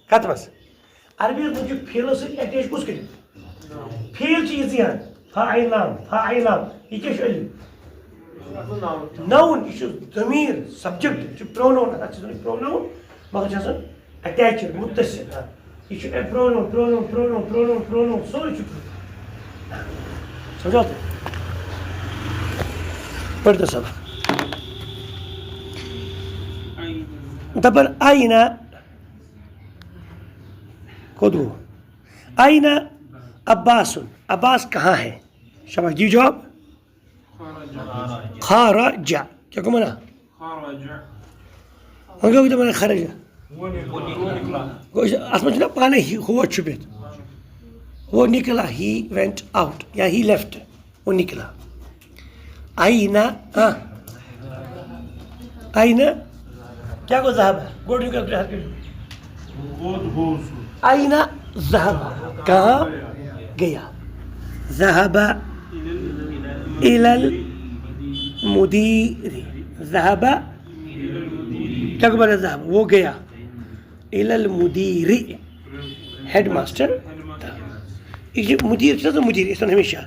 کَتھ منٛز عربیَس منٛز چھُ فیلو سۭتۍ اٹیچ کُس کٔرِتھ فیل چھِ یہِ زیان فاعلام فاعلام یہِ کیٛاہ چھُ الف ناوُن یہِ چھُ ضمیٖر سبجکٹ یہِ چھُ پروناوُن اَتھ چھِ آسان پروناوُن مگر چھِ آسان اٹیچڈ مُتصِل یہِ چھُ پروناوُن پروناوُن پروناوُن پروناوُن پروناوُن سورُے چھُ سمجھو تُہۍ پٔرۍتو سبق دپان آئینہ خود وہ آئینہ عباس عباس کہاں ہے شاباش جی جواب خارج کیا کو مانا مانا خارج اس میں چھنا پانے ہوا چھپت وہ نکلا ہی وینٹ آؤٹ یا ہی لیفٹ وہ نکلا آئینہ آئینہ کیا کو ذهب گوڑیوں کا ہر آئینہ ذهب کہاں گیا ذهب الى المدیر ذهب کیا کو بنا ذهب وہ گیا الى المدیر ہیڈ ماسٹر یہ مدیر چھنا مدیر اس نے ہمیشہ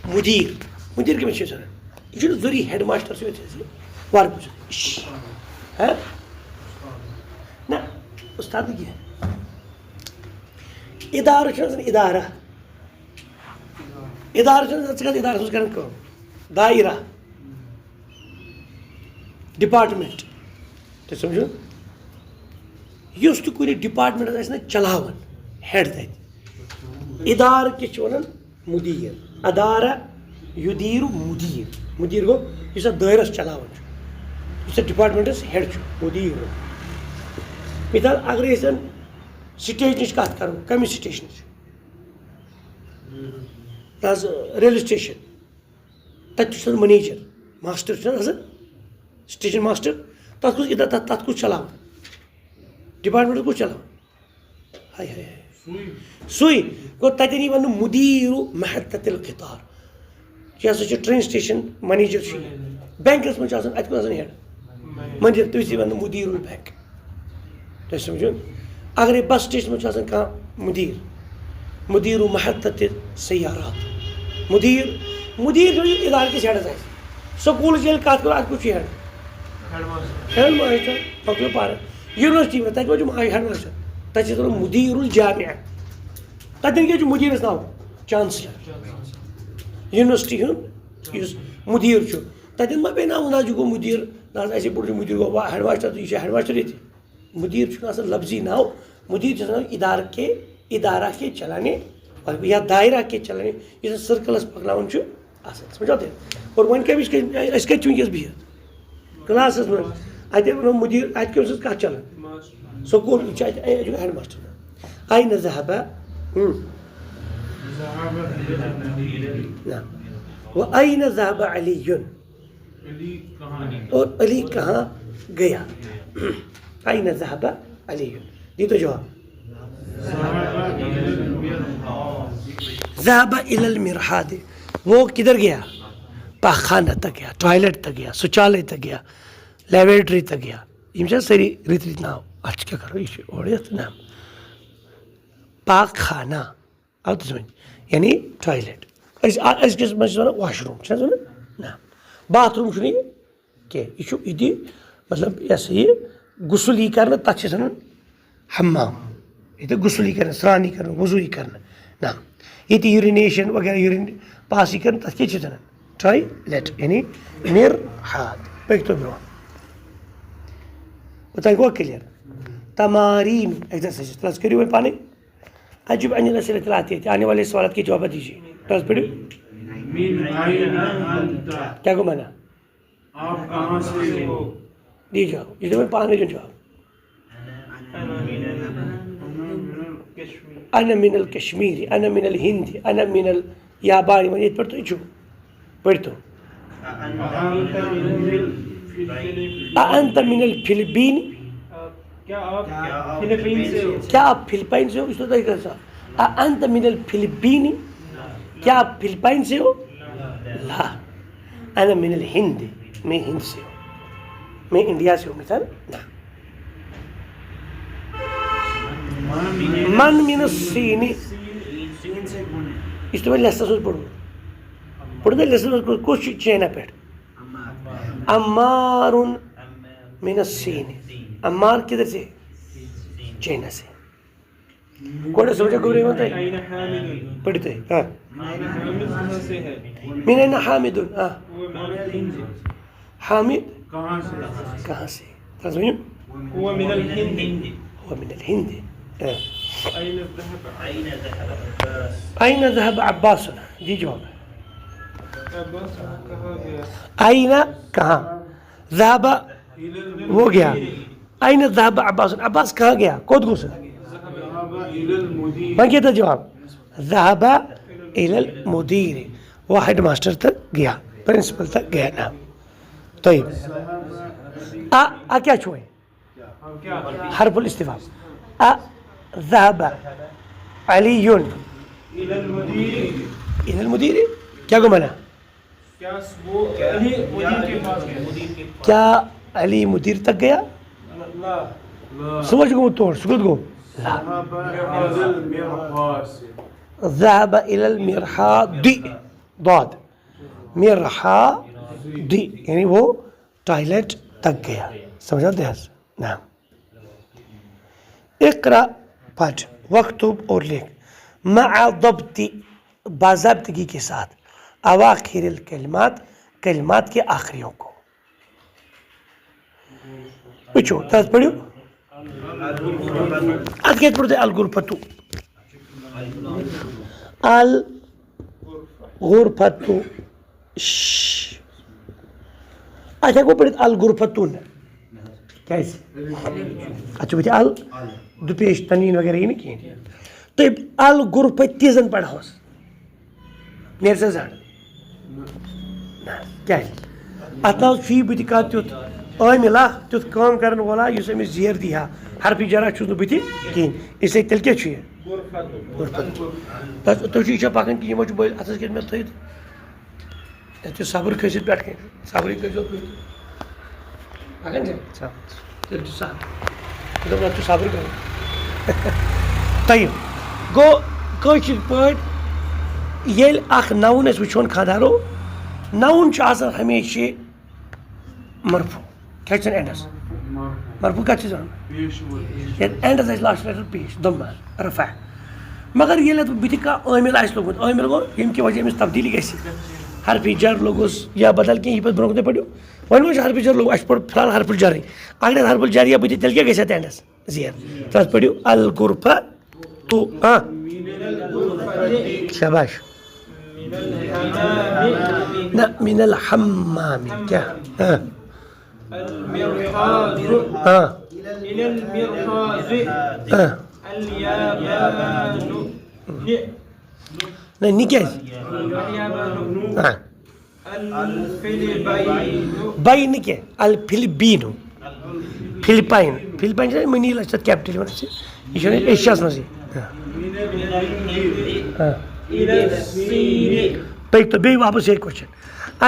مدیر مدیر کے میں چھنا یہ ضروری ہیڈ ماسٹر سے وار پوچھ ہے نا استاد کیا ادارہ چھنا ادارہ ادارہ چھنا ادارہ سوز کرن کو دائرہ ڈپارٹمنٹ تُہۍ سمجھو یُس تہِ کُنہِ ڈپارٹمنٹس آسہِ نا چلاوان ہیڈ تَتہِ اِدارٕ کیٛاہ چھِ وَنان مُدیٖر ادارا یُدیٖرُ مُدیٖر مُدیٖر گوٚو یُس اَتھ دٲیرَس چلاوان چھُ یُس اَتھ ڈپارٹمنٹس ہیڈ چھُ مُدیٖر مِثال اگر أسۍ سٹیشنٕچ کَتھ کَرو کَمہِ سٹیشنٕچ حظ ریلوے سٹیشن تَتہِ چھُ آسان منیجر ماسٹر چھُنہ آسان سٹیشن ماسٹر تَتھ کُس تَتھ کُس چلاوان ڈپارٹمنٹ کُس چلاوان ہاے ہاے ہاے سُے گوٚو تَتٮ۪ن یی وَننہٕ مُدیٖرُ محتت القطار یہِ ہسا چھُ ٹرین سٹیشن منیجر چھُ یہِ بینکس منٛز چھُ آسان اَتہِ کُس آسان ہیڈ منیجر تٔمِس یی وَننہٕ مُدیٖرُل بینک تُہۍ سمجھو اگرے بس سٹیشن منٛز چھُ آسان کانٛہہ مُدیٖر مُدیٖرُ محتت سیارات مُدیٖر چھُ یہِ اِدارٕ کِس ہیڈس آسہِ سکوٗلٕچ ییٚلہِ کَتھ کَرو اَتھ کُس چھُ ہیڈ ہیڈ ماسٹر مۄکلیو پَرٕ یونیورسٹی منٛز تَتہِ ما چھُ ہیڈ ماسٹر تَتہِ چھِ وَنان مُدیٖرُل جامع تَتٮ۪ن کیٛاہ چھُ مُدیٖرَس ناو چانسلر یونیورسٹی ہُنٛد یُس مُدیٖر چھُ تَتٮ۪ن ما پیٚیہِ ناو نہ یہِ گوٚو مُدیٖر نہ حظ اَسے پوٚر مُدیٖر گوٚو ہیڈ ماسٹر یہِ چھُ ہیڈ ماسٹر ییٚتہِ مُدیٖر چھُنہٕ آسان لفظی ناو مُدیٖر چھُ آسان اِدارہ کے چلانے یا دایرہ کے چلانے یُس سٔرکٕلس پَکناوُن چھُ آسان سمجھو تُہۍ اور وۄنۍ کَمِچ أسۍ کَتہِ چھِ وٕنکیٚس بِہِتھ کلاسس منٛز اَتہِ وَنو مُدیٖر اَتہِ کٔمۍ سٕنٛز کَتھ چلان سکوٗل یہِ چھُ اَتہِ چھُ ہیڈ ماسٹر آیہِ نہ ذہبا وأين ذهب علي اور علی کہاں گیا أين ذهب علي دی تو جواب ذهب إلى المرحاض وہ کدھر گیا پاخانہ تک گیا ٹوائلٹ تک گیا شوچالے تک گیا لیبریٹری تک گیا یِم چھا سٲری رٕتۍ رٕتۍ ناو اَتھ چھِ کیٛاہ کَرو یہِ چھُ اورٕ یَتھ ناو پاک خانہ آو تہٕ سمجھ یعنی ٹوائلٹ أزکِس منٛز چھِ وَنان واش روٗم چھِ حظ وَنان نہ باتھ روٗم چھُنہٕ یہِ کینٛہہ یہِ چھُ یہِ مطلب یہِ ہسا یہِ غسل یی کرنہٕ تَتھ چھِ أسۍ وَنان حمام ییٚتہِ غسل یی کرنہٕ سرٛان یی کرنہٕ وضوٗ یی کرنہٕ نہ ییٚتہِ یوٗرِنیشن وغیرہ یوٗرِن پاس یی کرنہٕ تَتھ کیٛاہ چھِ أسۍ وَنان ٹوائلٹ یعنی مرحاض پٔکۍتو برٛونٛہہ تۄہہِ گوٚوا کٕلیر تماریٖن ایٚگزرسایزز کلاس کٔرِو وۄنۍ پانے اجب عن الأسئلة الآتية آنے والے سوالات کے جوابات دیجیے کلاس پڑھو کیا کو مانا آپ کہاں سے ہو دی جاؤ یہ تو پانے جو جواب انا من الکشمیر انا من الہند انا من اليابان من یہ پڑھتو چھو پڑھتو انت من الفلپین کیا آپ فلپائن سے ہو اس طرح کا انت من الفلپین کیا آپ فلپائن سے ہو لا انا من الہند میں ہند سے ہوں میں انڈیا سے ہوں مثال من من الصین اس طرح لیسنس پڑھو پڑھو لیسنس کچھ چینا پیٹھ عمار من الصین عمار کدھر سے چائنا سے کوڑا سمجھا گورے ہوتا ہے پڑھتے ہیں ہاں من این حامد حامد کہاں سے سمجھو هو من الهند هو من الهند أين ذهب عباس أين ذهب عباس جی جواب عباس کہاں گیا أين کہاں ذهب وہ گیا أين ذهب عباس عباس کہاں گیا کود گوسا باقی تھا جواب ذهب إلى المدير وہ ہیڈ ماسٹر تک گیا پرنسپل تک گیا نا طيب کیا چھوئے حرف الاستفهام ذهب علي إلى المدير إلى المدير کیا کو مانا کیا وہ علی مدیر کے پاس گیا کیا علی مدیر تک گیا سمجھ گو توڑ سکت گو ذهب إلى المرحاض ضاد مرحاض یعنی وہ ٹوائلٹ تک گیا سمجھا دے نعم اقرأ پڑھ وقتب اور لکھ مع ضبط باضابطگی کے ساتھ اواخر الکلمات کلمات کے آخریوں کو وچھو تس پڑھو ات کت پڑھو الغرفتو الغرفتو ات ہیکو پڑھت الغرفتون کیازِ ات بتھ ال دو پیش تنوین وغیرہ یہ نا کہین تو الغرفتیزن پڑھوس نیر سا زڑ کیازِ ات نا فی بتھ کت تیُتھ عامل اکھ تیُتھ کٲم کرن وول یُس أمِس زیر دی ہا حرفی جرا چھُس نہٕ بتھِ کہین اس لیے تیٚلہِ کیٛاہ چھُ یہِ تُہۍ چھُو یہِ چھا پکان کہِ یِمو چھُ بٔلۍ اتھس کٮ۪تھ مےٚ تھٲیِتھ یتھ چھُ صبر کھٔسِتھ پٮ۪ٹھ کَنہِ صبرٕے کٔرۍزیو تُہۍ پکان چھا تیٚلہِ چھُ سہل دوٚپ اتھ چھُ صبر کرُن طیب گوٚو کٲشِر پٲٹھۍ ییٚلہِ اکھ نوُن أسۍ وٕچھون خانٛدارو نوُن چھُ آسان ہمیشہِ مرفوع کیٛاہ چھِ اینڈس مرفوع کتھ چھِ ونان ییٚلہِ اینڈس آسہِ لاسٹس لیٹر پیش ضمہ رفع مگر ییٚلہِ اتھ بٕتھِ کانٛہہ عامل آسہِ لوگمُت عامل گوٚو ییٚمہِ کہِ وجہ أمِس تبدیٖلی گژھِ حرفی جر لوگُس یا بدل کینٛہہ یہِ پتہٕ برونٛہہ کُن تُہۍ پٔرِو وۄنۍ ما چھُ حرفی جر لوگ اَسہِ پوٚر فِلحال حرفُل جرٕے اگر اَتھ حرفُل جر یا بٕتھِ تیٚلہِ کیٛاہ گژھِ اَتھ اینڈس زیر تتھ پٔرِو الغرفتو شاباش نہ من الحمام کیٛاہ المرحاض إلى المرحاض اليابان نہ نہِ کیٛازِ الفلبين بے نہٕ کینٛہہ الفِلبیٖنو فِلپاین فِلپاین چھِ مٔنیٖل اَسہِ تَتھ کیپٹل یِوان اَسہِ یہِ چھُ ایشیاہس منٛزٕے إلى الصين پٔکۍ تو بیٚیہِ واپس یہِ کوسچن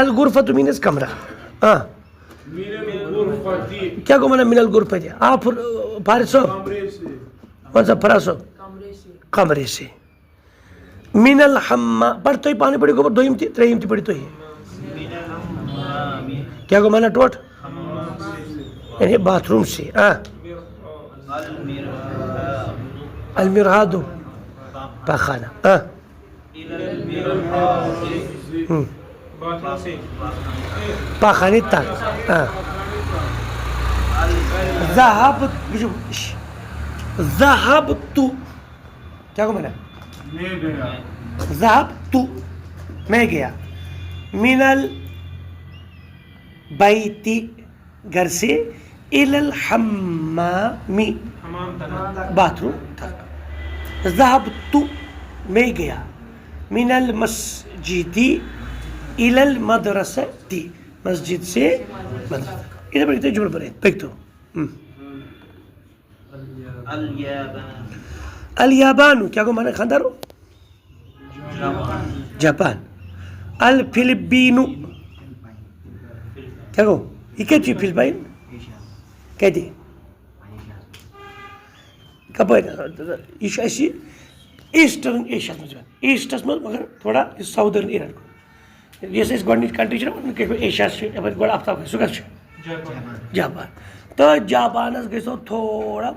الغرفتو میٖنٕز کمرہ کیٛاہ گوٚو ونان من الغرفتی آ فارِد صٲب ون سا فراز صٲب کمرے سے من الحمام پڑھ تُہۍ پانہٕ پٔرِو گوٚبُر دوٚیِم تہِ ترٛیٚیِم تہِ پٔرِو تُہۍ کیٛاہ گوٚو ونان ٹوٹھ یعنی باتھ روٗم سے المرحاضو پاخانہ پاخانے تک ذہبتو کیا گو میں ذہبتو میں گیا من البیتی گھر سے الی الحمام باتھ روم تک ذہبتو میں گیا من المسجدی الی المدرستی مسجد سے مدرسہ ادھر پڑھتے جملہ پڑھے دیکھ تو الیابانو کیا گو مانا خاندارو جاپان الفلبینو کیا گو یہ کیا چیز فلپائن کہتے کپٲرۍ یہ چھُ اَسہِ ایٖسٹٔرن ایشیاہس منٛز یِوان ایٖسٹس منٛز مگر تھوڑا ساوُدٲرن ایریا یۄس اَسہِ گۄڈنِچ کنٹری چھِ نا ایشیاہس چھِ یپٲرۍ گۄڈٕ آفتاب سُہ کَتھ چھُ جاپان تہٕ جاپانس گژھو تھوڑا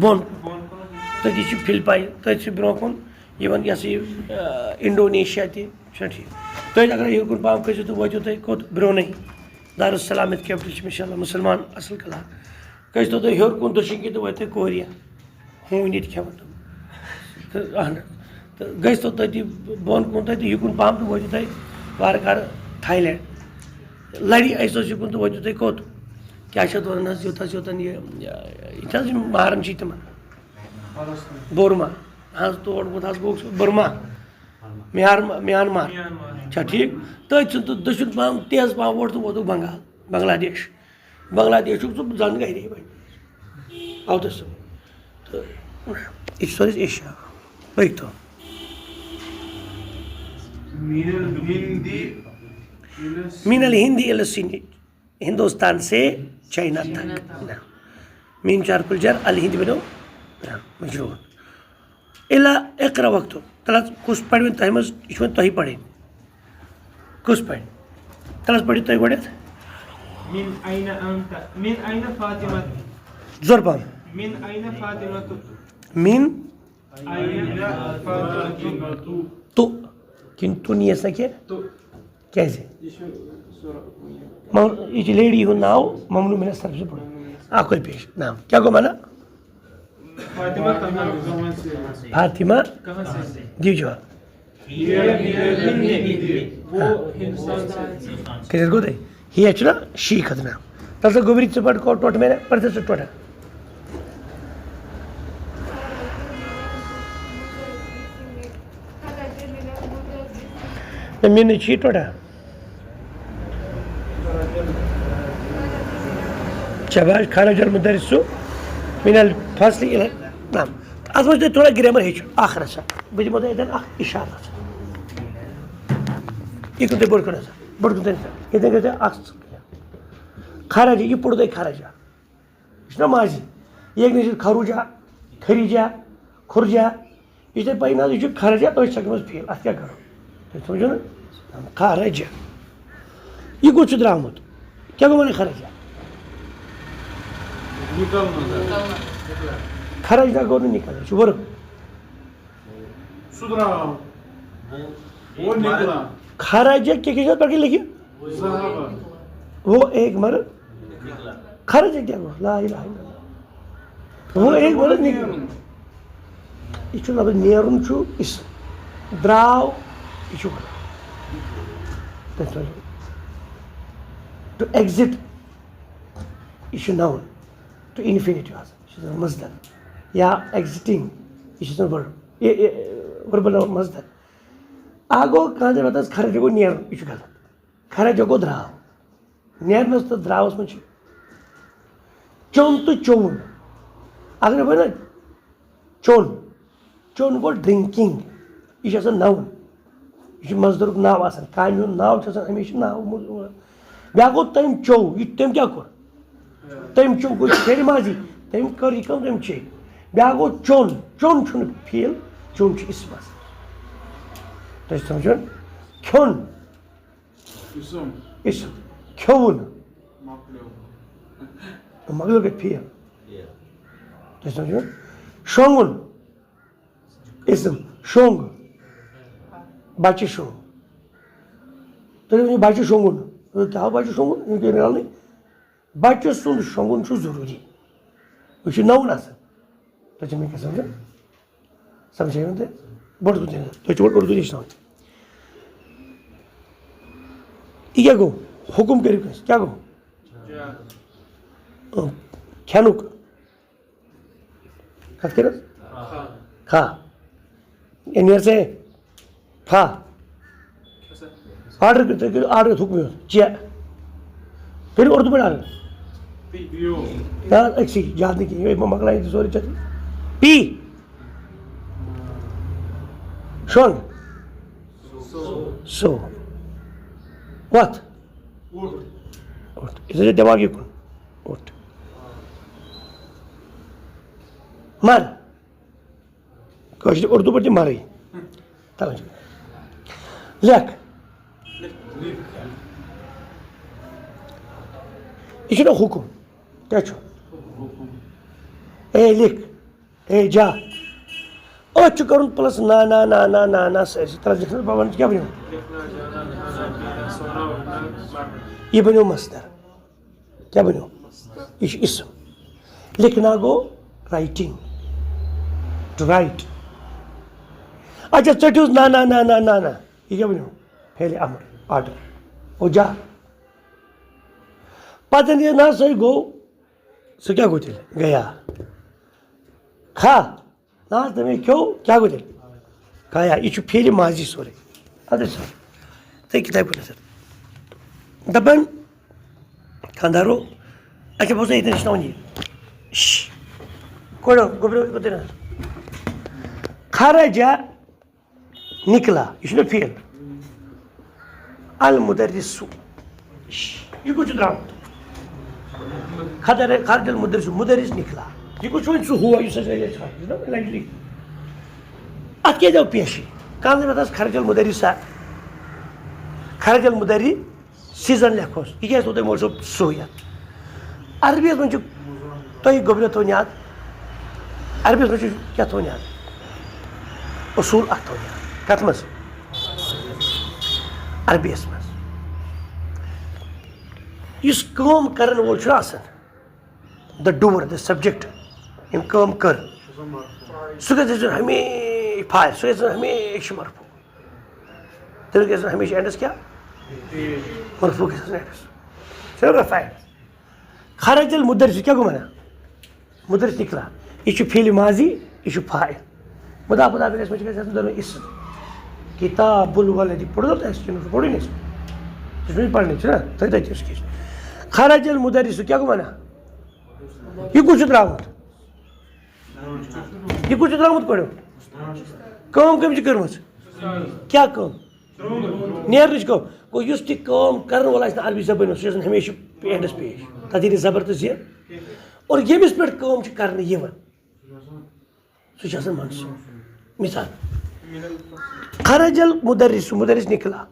بۄن تٔتی چھِ فِلپاین تٔتھۍ چھِ برونٛہہ کُن یِوان یہِ ہسا یہِ انڈونیشیا تہِ چھُنا ٹھیٖک تُہۍ اگر ہیوٚر کُن پہم کھٔسِو تہٕ وٲتِو تُہۍ کوٚت برونٛہٕے دارالسلام یَتھ کیپٹل چھِ اِنشاء اللہ مُسلمان اصل کلام کھٔسۍتو تُہۍ ہیوٚر کُن دٔچھِنۍ کِنۍ تہٕ وٲتِو تُہۍ کوریا ہوٗنۍ ییٚتہِ کھٮ۪وان تہٕ اہن حظ تہٕ گٔژھۍتو تٔتی بۄن کُن تَتہِ یہِ کُن پہم تہٕ وٲتِو تُہۍ وارٕ کارٕ تھاے لینڈ لرِ ٲسۍتوس یہِ کُن تہٕ وٲتِو تُہۍ کوٚت کیٛاہ چھِ اَتھ وَنان حظ یوٚتَن یہِ چھِ حظ یِم ماران چھِ تِمن بورما حظ تور ووت حظ گوٚو سُہ برما میانمار چھا ٹھیٖک تٔتھۍ چھُ تہٕ دٔچھُن پہم تیز پہم ووت تہٕ ووتُکھ بنگلادیش بنگلادیشُک سُہ زن گرے وۄنۍ آو تہٕ سُہ تہٕ یہِ چھُ سورُے ایشیا پٔکۍ تو من الہندی الی الصین ہندوستان سے چائنا تک مین چار پلجر الہند بنو مجرور الا اقرا وقتو تلس کُس پڑھ وۄنۍ تۄہہِ منٛز یہِ چھُ وۄنۍ تۄہہِ پڑھٕنۍ کُس پڑھِ تلس پٔرِو تُہۍ گۄڈٕنٮ۪تھ من أين أنت؟ من أين فاطمة؟ زور پہم من أين فاطمة؟ مین أين فاطمة؟ تو کِنہٕ تو نیس نہ کینٛہہ کیازِ یہِ چھِ لیڈی ہُنٛد ناو ممنوع من الصرف سے پڑھو آخر پیش نام کیا کو مانا فاطمہ کہاں سے فاطمہ کہاں سے دیو جواب وہ ہندوستان سے کیسے کو دے ہی اچھا شی خدنا تب سے گوبری چپٹ کو ٹوٹ میں پڑھتے سے ٹوٹا میں نے چھی ٹوٹا شباش خرج المدرس من الفصل الى نعم اتمنى تھوڑا گرامر ہیچ آخر سا بجے مودے ادن اخ اشارہ سا یہ کو بڑ کرا سا بڑ کو دے یہ دے کہ اخ خرج یہ پڑھ دے خرج اس نا ماضی یہ نہیں خروجا خریجا خرجا اس نے پائنا جو خرجا تو اس کا فعل اس کیا کرو تو سمجھو نا خرج یہ کچھ درامت کیا کو مانے خرج خرج نہ کو نکلا شوور سدرا وہ نکلا خرج کے ساتھ پڑھ کے لکھیے وہ ایک مرد خرج کیا ہوا لا الہ الا اللہ وہ ایک مرد نکلا یہ چھو لفظ نیرن چھو اس دراو یہ چھو to exit یہ چھو noun to infinity was یہ چھو مصدر یا exiting یہ چھو verb verbal مصدر آگو کہاں سے بتا خرج کو نیرن یہ چھو غلط خرج کو دراو نیرن اس تو دراو اس میں چھو چون تو چون اگر بنا چون چون کو ڈرنکنگ یہ چھو ناؤن یہ مصدر کو ناو آسان کامل ناو چھو ہمیشہ ناو بیا گو تم چو یہ تم کیا کر تم چو کوئی پھر ماضی تم کر یہ کم تم چے بیا گو چون چون چھن فیل چون چھ اسم تو سمجھن کھون اسم کھون مغلو کے فیل تو سمجھن شونگن اسم شونگ بچہ شونگ تو بچہ شونگن کیا بچہ شونگن ان کے نال نہیں بچہ سن شونگن چھو ضروری یہ ناؤن آسان تو میں کیا سمجھا سمجھے ہوتے بڑھ تو دینا تو چوٹ اردو دیشنا ہوتی یہ کیا گو حکم کری کنس کیا گو کھینوک کھت کرس کھا انیر سے کھا آرڈر کرتے آرڈر حکم ہوتا چیا پھر اردو میں ڈالنا ایک سی یاد نہیں کی مکلائی تھی سوری چاہتی پی شونگ سو وات اسے دماغی کن اٹھ مر کوشش اردو پڑھتی مر گئی لکھ یہ چھو نا حکم کیا چھو اے لکھ اے جا اور چھو کرن پلس نا نا نا نا نا نا اسی طرح لکھنا پاون کیا بنیو یہ بنیو مصدر کیا بنیو یہ اسم لکھنا گو رائٹنگ ٹو رائٹ اچھا چٹیوز نا نا نا نا نا نا یہ کیا بنیو پھیلے امر آرڈر او جا پتن یہ نا سوئی گو سو کیا گو تیل گیا کھا نا تمہیں کیوں کیا گو تیل کھایا یہ چھو پھیلے ماضی سورے ادھر سر تو کتاب کو نظر دبن کھاندارو اچھا بہت اتنا نشنا ہوں جی کوڑو گبرو کو دینا خرجا نکلا یہ چھو پھیل المدرسو یہ کچھ درام خرج المدرسو مدرس نکلا یہ کچھ سو ہوا یہ سجا یہ لائٹلی ات کیا جاؤ پیشی کہاں سے بتا خرج المدرسا خرج المدری سیزن لکھوس یہ کیا ہوتا ہے موضوع سویت عربی میں جو تو یہ گبرو تو یاد عربی میں کیا تو یاد اصول ات یاد کت مز عربی مز اس کام کرن وول چھُ آسان دا ڈوور دا سبجیکٹ یم کٲم کٔر سُہ گژھِ ہمیشہِ فاعل سُہ گژھِ ہمیشہِ مرفوع تیٚلہِ گژھِ ہمیشہِ اینڈس کیٛاہ مرفوع گژھِ اینڈس چھُنہ فاعل خرج المدرس کیٛاہ گوٚو وَنان مدرس نکلا یہ چھُ فعل ماضی یہ چھُ فاعل مضاف مضاف الیہ منٛز چھِ گژھِ آسُن دۄنوَے اسم کتاب الولد پوٚرُو تۄہہِ پوٚرُے نہٕ سُہ چھُ پَرنٕے چھُنہ تُہۍ تَتہِ اس کیٛاہ چھُ خرج المدرس کیٛاہ گوٚو وَنان یہ کُس چھُ درٛامُت یہ کُس چھُ درٛامُت پٔرِو کٲم کٔمۍ چھِ کٔرمٕژ کیٛاہ کٲم نیرنٕچ کٲم گوٚو یُس تہِ کٲم کَرن وول آسہِ نہٕ عربی زبٲنۍ منٛز سُہ چھُ آسان ہمیشہِ اینڈس پیش تَتھ یی نہٕ زبر تہٕ زیر اور ییٚمِس پٮ۪ٹھ کٲم چھِ کَرنہٕ یِوان سُہ چھُ آسان منصوٗب مثال خرج المدرس مدرس نکلا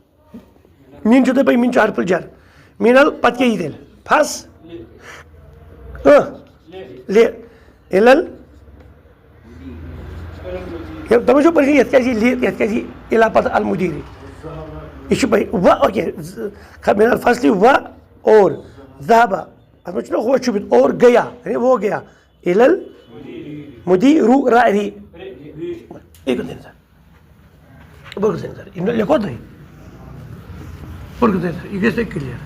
میٖن چھُو تۄہہِ پَے میٖن چھُ حرف الجر میٖنل پَتہٕ کیٛاہ یی تیٚلہِ فس لے اِلل دَپان چھُو پٔرۍ یَتھ کیٛازِ یی لے یَتھ کیٛازِ یی اِلا پَتہٕ المدیٖری یہ چھُ و اوکے میٖن الفصل و اور ذہبا اَتھ منٛز چھُنہ ہو چھُپِتھ اور گیا یعنی وہ گیا اِلل مدیٖرو راہی یہ کتھ سر بہٕ کتھ سر یہ لیکھو تُہۍ بہٕ کتھ سر یہ گژھِ تۄہہِ کٕلیر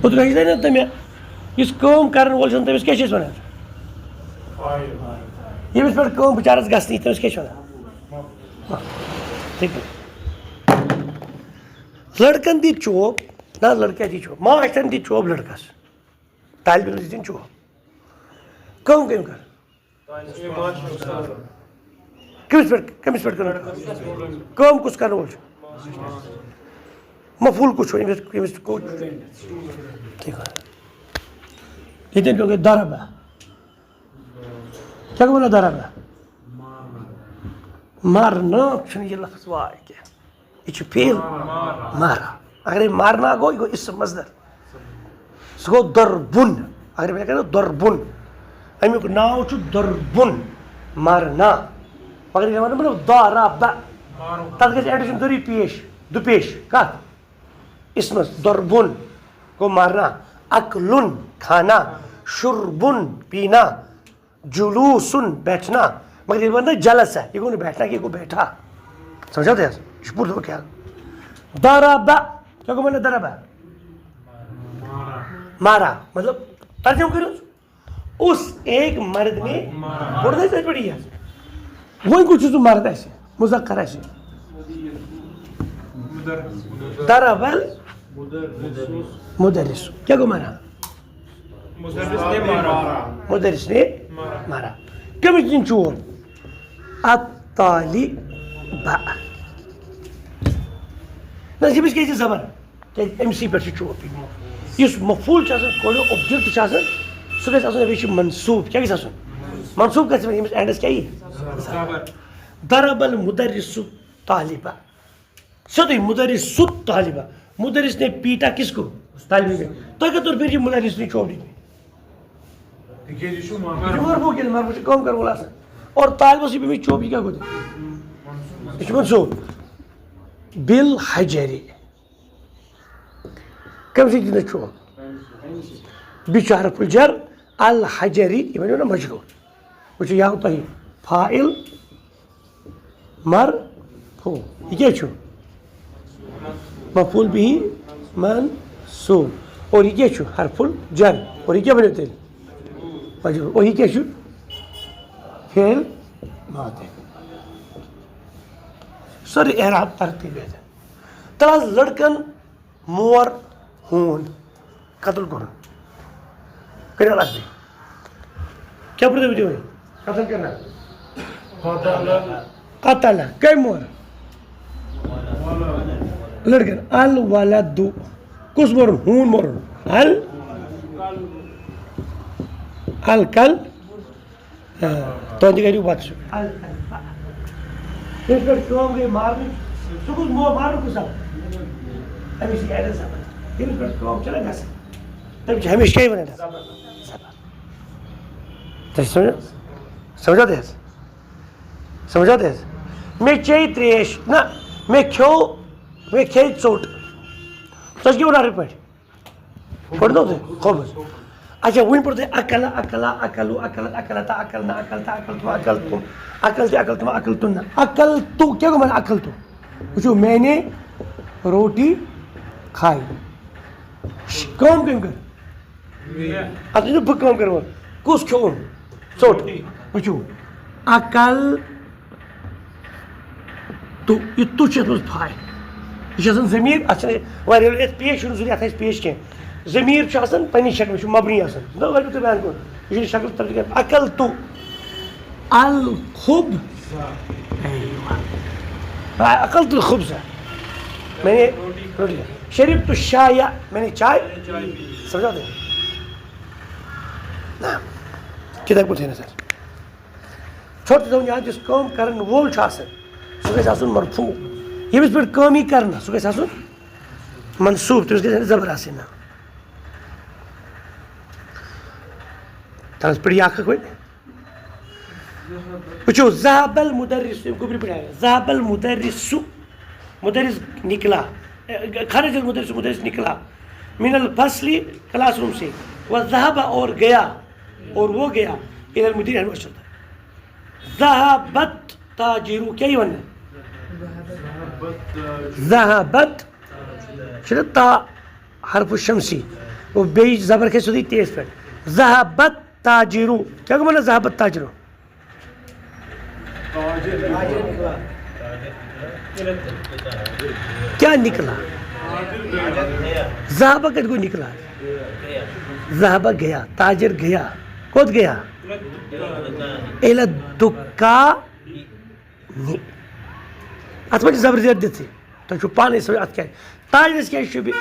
اوترٕ ٲسۍ نا تۄہہِ مےٚ یُس کٲم کَرن وول چھُ آسان تٔمِس کیٛاہ چھِ أسۍ وَنان ییٚمِس پٮ۪ٹھ کٲم بِچارَس گژھنی تٔمِس کیٛاہ چھِ وَنان لٔڑکَن دِتۍ چوب نہ حظ لٔڑکَس دِتۍ چوب ماشٹرن دِتۍ چوب لٔڑکَس طالبہِ علمَس دِتِن چوب کٲم کٔمۍ کٔر کٔمِس پٮ۪ٹھ کٔر کٲم کُس کَرن وول چھُ مفعوٗل کُس چھُ ییٚمِس ییٚتٮ۪ن پیٚو گٔے دَربا کیٛاہ گوٚو وَنان دَربا مارنہٕ چھُنہٕ یہِ لفظ واے کینٛہہ یہِ چھُ فعل مارا اگرے مارنا گوٚو یہِ گوٚو اسم مصدر سُہ گوٚو دۄربُن اگر وۄنۍ کَرو دۄربُن امیُک ناو چھُ دۄربُن مارنا مگر ییٚلہِ وَنو بہٕ دارابا تَتھ گژھِ اینڈس دوٚری پیش دُپیش کَتھ اسمس دۄربُن گوٚو مارنا اکلُن کھانا شُربُن پینا جلوٗسُن بیٹھنا مگر ییٚلہِ وَنو جلس ہے یہِ گوٚو نہٕ بیٹھنا کینٛہہ یہِ گوٚو بیٹھا سمجھا تُہۍ حظ یہِ چھُ پوٗرٕ خیال دارابا کیٛاہ گوٚو وَنان دارابا مارا مطلب ترجمہ کٔرِو اس ایک مرد نے پوٚر نہٕ تَتہِ پٮ۪ٹھ یی حظ وۄنۍ کُس چھُ سُہ مرد اَسہِ مُذکر اَسہِ دَربل مُدرس کیٛاہ گوٚو مارا مُدرس نے مارا کٔمِس دِنۍ چوب الطالبہ نہ ییٚمِس کیٛازِ زبر کیٛازِ أمسٕے پٮ۪ٹھ چھُ چوب یُس مفعوٗل چھُ آسان کورِ اوبجکٹ چھُ آسان سُہ گژھِ آسُن ہمیشہِ منصوٗب کیٛاہ گژھِ آسُن منصوٗب گژھِ ییٚمِس اینڈس کیٛاہ یی دَربل مُدرسُ طالبہ سیوٚدُے مُدرسُ طالبہ مُدرس نے پیٹا کِس کو طالبہِ علم تۄہہِ کَتھ طور پھِرِ چھِ مُدرس نٕے چوب دِتمٕتۍ یہِ چھُ مرفوٗع ییٚلہِ مرفوٗع چھُ کٲم کَرن وول آسان اور طالبس چھِ پیٚمٕتۍ چوب یہِ کیٛاہ گوٚو تیٚلہِ یہِ چھُ منصوٗب بالحجرِ کٔمۍ سۭتۍ دِنَس چوب بیٚیہِ چھُ حرف الجر الحجری یہِ ؤنِو نا مجروٗر وٕچھِو یہِ آو تۄہہِ فاعل مرفوٗع یہِ کیٛاہ چھُ مفعوٗل بِہی منصوٗب اور یہِ کیٛاہ چھُ حرف الجر اور یہِ کیٛاہ بنیو تیٚلہِ مجروٗر اور یہِ کیٛاہ چھُ فعل ماضی سورُے اعراب ترتیٖب تَلہٕ حظ لٔڑکَن مور ہوٗن قتل کوٚرُن کٔرِو اَتھ کیٛاہ پرٛژھو تُہۍ وۄنۍ قتل کرنا قتل کٔمۍ مور لٔڑکَن الولدُ کُس مورُن ہوٗن مورُن الکل تُہۍ تہِ کٔرِو پَتہٕ سُہ ییٚمِس پٮ۪ٹھ کٲم گٔے مارنٕچ سُہ کُس مارنُک کُس سبب أمِس چھِ اینڈس سبب ییٚمِس پٮ۪ٹھ کٲم چھَنہ گژھان تٔمِس چھِ ہمیشہِ کیٛاہ وَنان تۄہہِ سمجھا تُہۍ حظ سمجھا تُہۍ حظ مےٚ چیٚیہِ ترٛیش نہ مےٚ کھیٚیہِ ژوٚٹ تۄہہِ کیٛاہ وَنان یِتھ پٲٹھۍ پٔرۍنو تُہۍ کھوٚبُر اچھا ون پڑھتے اکل اکلا اکلو اکلت اکلتا اکلنا اکلتا اکلتم اکلتم اکلتے اکلتم اکلتن اکل تو کیا گو اکل تو وچھو میں نے روٹی کھائی کام کم کر اتنی بہ کام کر کس کھیون ژوٚٹ وچھو اکل تو یہ تو چھِ یتھ منٛز فاعل یہ چھِ آسان ضمیٖر اتھ چھِ واریاہ یتھ پیش چھُنہٕ ضروٗری اتھ آسہِ پیش کینٛہہ ضمیٖر چھُ آسان پننہِ شکلہِ چھُ مبنی آسان نہ ٲسۍ تۄہہِ بیان کوٚر یہ چھُنہٕ شکل تبدیل کینٛہہ اکل تو الخب اکل تو الخبز میں نے روٹی شریب تو شایا میں نے چائے سمجھا دیں کتاب کو تھے سر چھوٹے دون یہاں جس کام کرن وول چھُ آسان سُہ گژھِ آسُن مرفوع ییٚمِس پٮ۪ٹھ کٲم یی کرنہٕ سُہ گژھِ آسُن منصوٗب تٔمِس گژھِ زبر آسٕنۍ نا تَتھ پٮ۪ٹھ یہِ اکھ اکھ وۄنۍ وٕچھو ذهب المدرس گوٚبرِ پٮ۪ٹھ آیا ذهب المدرس مدرس نکلا خرج المدرس مدرس نکلا من الفصل کلاس روم سے وذهب اور گیا اور وہ گیا الى المدير المرشد ذهبت تاجرو کیا یہ وننا ذهبت چھُنہ تا حرف الشمسی وہ بیٚیہِ زبر کھسہِ سیوٚدُے تیز پٮ۪ٹھ ذهبت تاجرو کیا گوٚو وننا ذهبت تاجرو کیا نکلا ذهب کت گو نکلا ذهب گیا تاجر گیا کوت گیا الى الدکان ات منٛز چھِ زبر زیادٕ دِتھٕے تۄہہِ چھُو پانے سمجھ اتھ کیٛاہ تاجرس کیٛازِ چھُ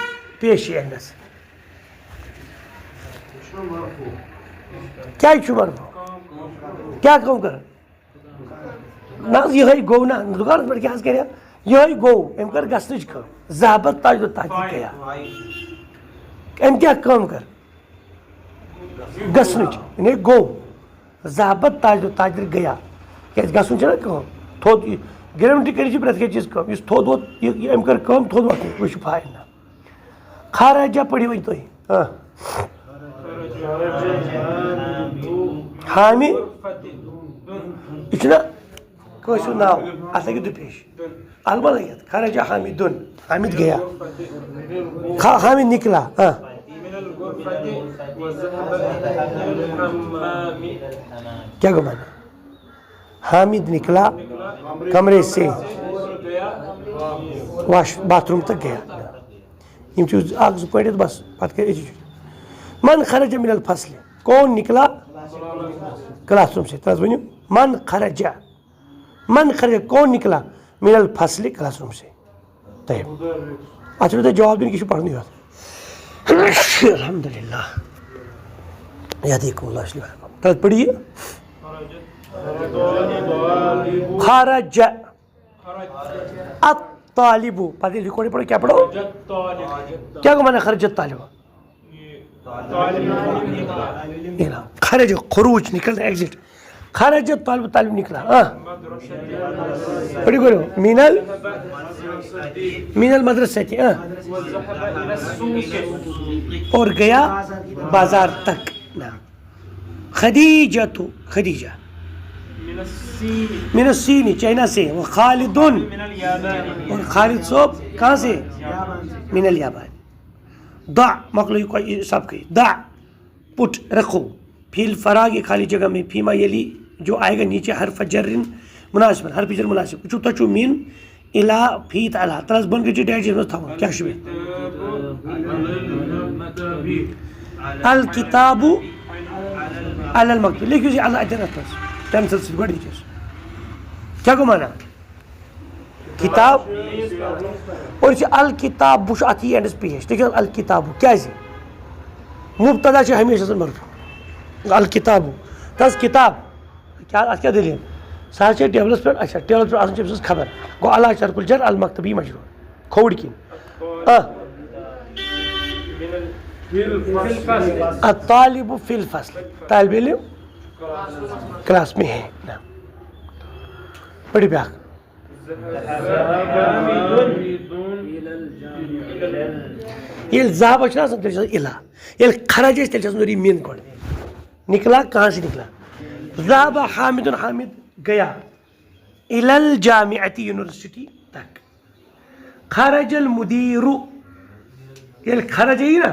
پیش أمِس کیٛازِ چھُ مرفوع کیٛاہ کٲم کران نہ حظ یِہوٚے گوٚو نہ دُکانس پٮ۪ٹھ کیٛاہ حظ کرِ یِہوٚے گوٚو أمۍ کٔر گژھنٕچ کٲم ذهبت تاجر تاجر گیا أمۍ کیٛاہ کٲم کٔر گژھنٕچ یعنی گوٚو ذهبت تاجر تاجر گیا کیٛازِ گژھُن چھُنہ کٲم تھوٚد گریمٹِکٔلی چھِ پرٛٮ۪تھ کینٛہہ چیٖز کٲم یُس تھوٚد ووت یہِ أمۍ کٔر کٲم تھوٚد وۄتھُن یہِ چھُ فاعل نہ خارجہ پٔرِو وۄنۍ تُہۍ حامد یہ چھُنہ کٲنٛسہِ ہُنٛد ناو اتھ لگہِ دُ پیش الگ ما لگہِ خرجہ حامدُن حامد گیا حامد نکلا کیا گو مانا حامد نکلا کمرے سے واش باتھ روم تک گیا یم چھِ اکھ زٕ پٔرِتھ بس پتہٕ کر من خرج من الفصل کون نکلا کلاس روم سے تس ؤنِو من خرج کون نکلا من الفصل کلاس روم سے طيب اتھ چھُنہٕ تۄہہِ جواب دیُن یہِ چھُ پرنُے یوت الحمدللہ یہدیکم اللہ اصلح بالکم تتھ پٔرِو یہِ خرج الطالب پتہٕ ییٚلہِ رِکاڈِنٛگ پڑھو کیٛاہ پڑھو کیا گوٚو مانا خرج الطالب خرج خروج نکلنا ایگزٹ خرج الطالب طالب نکلا پڑھو کرو من المدرسة اور گیا بازار تک خدیجہ من الصین چائنا سے وخالد اور خالد صوب کہاں سے من الیابان ضع مخلوق سب کی ضع پٹ رکھو فی الفراغ خالی جگہ میں فیما یلی جو آئے گا نیچے حرف جر مناسب حرف جر مناسب وچھو تۄہہِ چھُو من الا فی تعالیٰ ترس بۄن کٔرِو ڈیش منٛز تھاوُن کیٛاہ چھُ الکتابُ علی المکتوب لیکھِو زِ اللہ اَتٮ۪ن اَتھ منٛز پٮ۪نسل سۭتۍ گۄڈنِچس کیٛاہ گوٚو مانا کتاب اور چھِ الکتاب بہٕ چھُ اَتھ یی اینڈس پیش لیکھِو الکتابُ کیٛازِ مبتدا چھُ ہمیشہِ آسان مرفوع الکتابُ تس کتاب کیٛاہ اَتھ کیٛاہ دٔلیٖل سُہ حظ چھِ ٹیبلس پٮ۪ٹھ اچھا ٹیبلس پٮ۪ٹھ آسان چھِ أمۍ سٕنٛز خبر گوٚو اللہ چرکُل الجر المکتبی مجروٗر کھووُر کِنۍ الطالب فی الفصل طالب علم کلاس میں ہے پڑھِو بیٛاکھ یل ذہب چھُ آسان تیٚلہِ چھُ آسان اِلا ییٚلہِ خرج آسہِ تیٚلہِ چھُ آسان نوٗری مین گۄڈٕ نکلا کہاں سے نکلا ذهب حامد حامد گیا الى الجامعة یونیورسٹی تک خرج المدیر ییٚلہِ خرج یی نا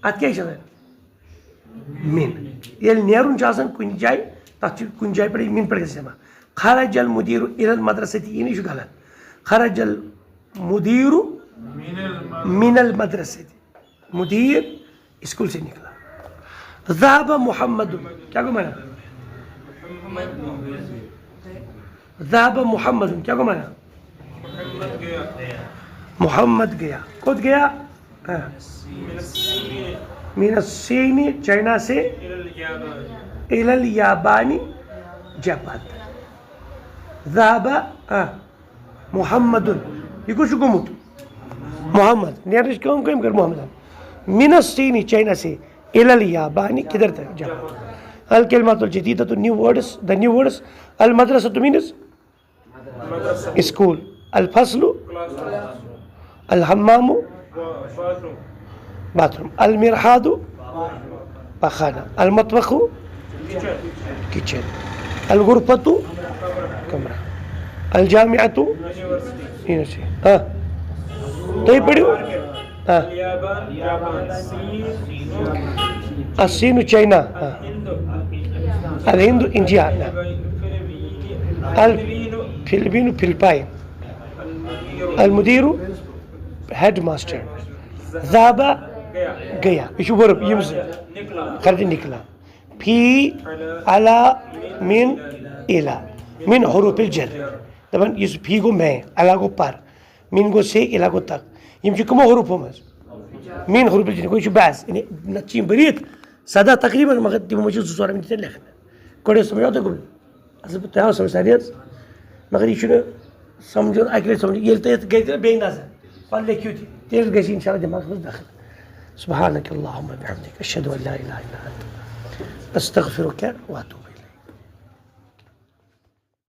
اتھ کیٛاہ چھِ آسان مین ییٚلہِ نیرُن چھُ آسان کُنہِ جایہِ تتھ چھُ کُنہِ جایہِ پٮ۪ٹھ مین پٮ۪ٹھ گژھِ استعمال خرج المدیر الى المدرسة یہِ چھُ غلط خرج المدیر من المدرسة مدیر اسکول سے نکلا ذهب محمد کیا کو مانا ذهب محمد کیا کو مانا محمد گیا خود گیا من الصین چائنا سے الى الیابانی جاپان ذهب محمد یہ کچھ گوٚمُت محمد نیرنٕچ کٲم کٔمۍ کٔر محمد من الصین چائنا سے الى الیابانی کدھر تک جاپان الکلمات الجدیدۃ new words the new words المدرسۃ means school الفصل الحمام bathroom المرحاض پخانہ المطبخ kitchen الغرفۃ کمرہ الجامعۃ یونیورسٹی ہاں تُہۍ پٔرِو الصین چائنا الہند انڈیا الفلپین فلپائن المدیر ہیڈ ماسٹر ذهب گیا یہ چھُ ورب یِم زٕ خرج نکلا فی علا من الا من حروف الجر دپان یُس فی گوٚو میں علا گوٚو پر من گوٚو سے الا گوٚو تک یِم چھِ کٕمو حروفو منٛز مین حروف الجر گوٚو یہِ چھُ بحث یعنی نتہٕ چھِ یِم بٔرِتھ سدا تقریٖباً مگر تِمو منٛز چھِ 2-4 مِنٹ لیکھنہٕ گۄڈٕ سمجھاو تۄہہِ گوٚو اصل پٲٹھۍ تۄہہِ آو سمجھ سارنٕے حظ مگر یہِ چھُنہٕ سمجھُن اکہِ لٹہِ سمجھ ییٚلہِ تۄہہِ یتھ گٔے تہٕ بیٚیہِ نظر پتہٕ لیکھِو تہِ تیٚلہِ گژھِ انشاء اللہ دٮ۪ماغس منٛز داخل سبحانك اللهم وبحمدك اشهد ان لا اله الا انت استغفرك واتوب